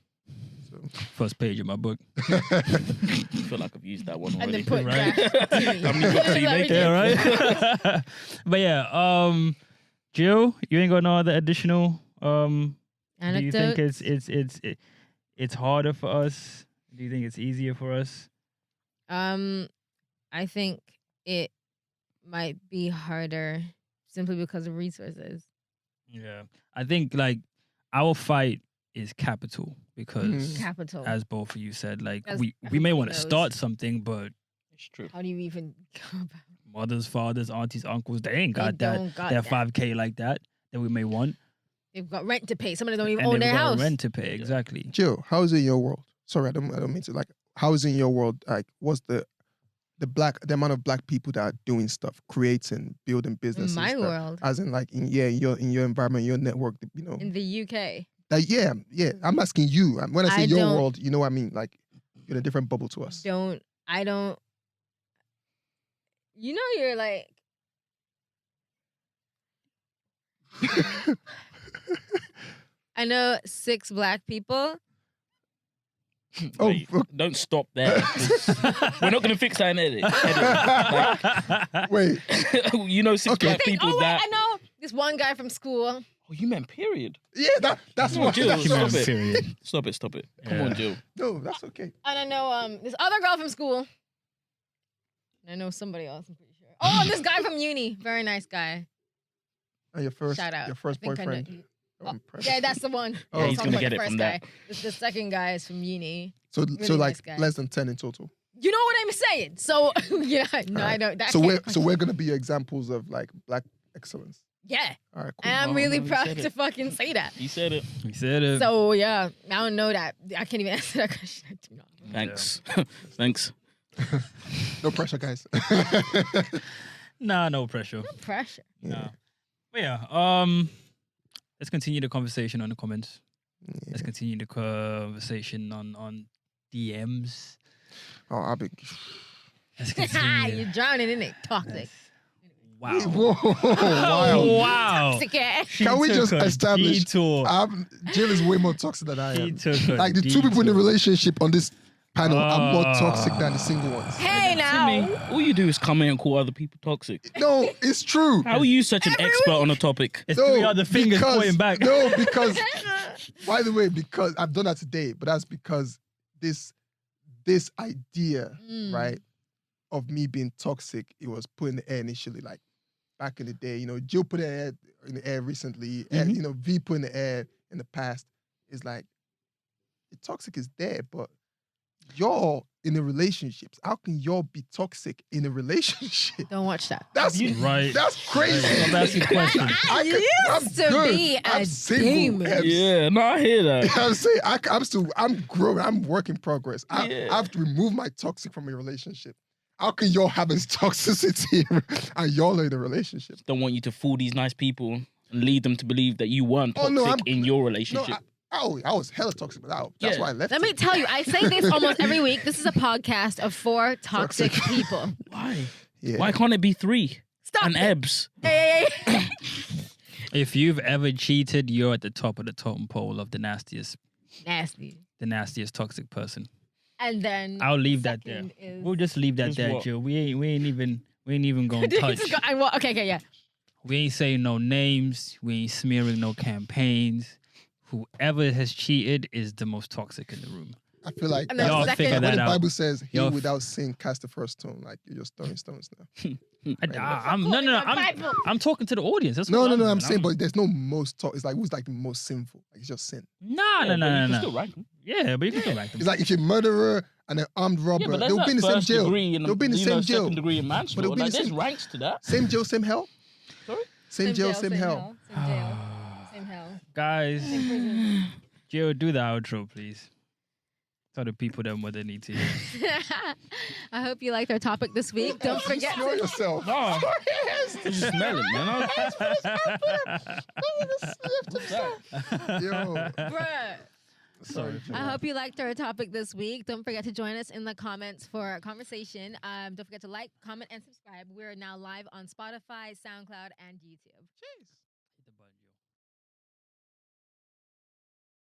So First page of my book. I feel like I've used that one And already. then put Right. draft TV. How many books are you Like, making? Yeah, right. But yeah, Jill, you ain't got no other additional. Do you think Anecdote. it's harder for us? Do you think it's easier for us? I think it might be harder simply because of resources. Yeah, I think like our fight is capital because, Mhm. Capital. as both of you said, like As we may everybody want to knows. start something, but It's true. How do you even go about mothers, fathers, aunties, uncles, they ain't They got that don't got that that. 5K like that we may want. They've got rent to pay. Some of them don't even And own they've their got house. rent to pay. Exactly. Jill, how is it in your world? Sorry, I don't mean to, like, how is it in your world? Like, what's the amount of black people that are doing stuff, creating, building In businesses? my that- world, As in, like, in your environment, your network, in the UK, yeah. I'm asking you. When I say I your don't- world, you know what I mean? Like, you're in a different bubble to us. I don't. You know, you're like. I know 6 black people. Oh, Wait, fuck. don't stop there. 'cause We're not going to fix that and edit. Wait, You know, 6 Okay. black people I that. know. This one guy from school. Oh, you meant period. Yeah, that's Come on, what. Jill. That's Stop what it. Period. Stop it. Come Yeah. on, Jill. No, that's okay. And I know this other girl from school. And I know somebody else, I'm pretty sure. Oh, and this guy from uni. Very nice guy. And your first, Shout out. your first I think I know- boyfriend. Oh, impressive. Yeah, that's the one. Oh, I'm he's talking gonna about get the it first from guy. that. The second guy is from uni. So really like nice guy. less than 10 in total. You know what I'm saying? So yeah, no, I don't. That So can't- we're gonna be your examples of like black excellence. yeah, All right, cool. and I'm Oh, really no, you proud said to it. fucking say that. You said it. He said it. So yeah, I don't know that. I can't even answer that question. I do not. Thanks. Thanks. No pressure, guys. Nah, no pressure. No pressure. Nah. But yeah, let's continue the conversation on the comments. Let's continue the conversation on DMs. Oh, I'll be. Let's continue. You're drowning in it. Toxic. Wow. Whoa, Oh, wow. wow. Toxic ass. She Can we took just a establish- detour. Jill is way more toxic than I She am. took a Like the two people in the detour. relationship on this panel are more toxic than the Ah. single ones. Hey now. Timmy, all you do is come in and call other people toxic. No, it's true. How are you such an expert on a topic? It's No, three other fingers because- pointing back. No, because by the way, because I've done that today, but that's because this idea, Mm. right, of me being toxic, it was put in the air initially, like back in the day. You know, Jill put it in the air recently. And, you know, V put in the air in the past. It's like the toxic is there, but y'all in the relationships, how can y'all be toxic in a relationship? Don't watch that. That's Right. That's crazy. I'm asking questions. I used to be I'm a single. demon. I'm Yeah, no, I hear that. I'm saying I'm growing. I'm work in progress. I Yeah. have to remove my toxic from a relationship. How can y'all have this toxicity and y'all are in a relationship? Don't want you to fool these nice people and lead them to believe that you weren't Oh, toxic no, I'm- in your No, relationship. I was hella toxic, but that's Yeah. why I left. Let me it. tell you, I say this almost every week. This is a podcast of 4 toxic people. Why? Yeah. Why can't it be 3? Stop And it. Ebbs. Hey. If you've ever cheated, you're at the top of the totem pole of the nastiest Nasty. toxic person. And then I'll leave the that there. second is- We'll just leave that Is there, what? Jill. We ain't even gonna Did you touch. just go- okay, yeah. We ain't saying no names. We ain't smearing no campaigns. Whoever has cheated is the most toxic in the room. I feel like And then Y'all second- figure when that the out. Bible says, "He Y'all without sin cast the first stone." Like you're just throwing stones now. I'm talking to the audience. That's No, what no, no. doing. I'm saying, but there's no most. It's like who's like the most sinful? Like it's just sin. No. You can still rank 'em. Yeah, but you can go back to It's like if you're a murderer and an armed robber, Yeah, but they'll there's be in that the same first jail. degree and They'll be in the same jail. second degree in manslaughter. they'll be in Like, the there's same- ranks to that. Same jail, same hell. Sorry? Same jail, same hell. Same jail. Same hell. Guys, Same prison. Jill, do the outro, please. Tell the people them what they need to hear. I hope you liked our topic this week. Don't forget Smell to yourself. No. You just smell it, man. Yo. Bruh. Sorry. I hope you liked our topic this week. Don't forget to join us in the comments for a conversation. Don't forget to like, comment, and subscribe. We're now live on Spotify, SoundCloud, and YouTube. Jeez.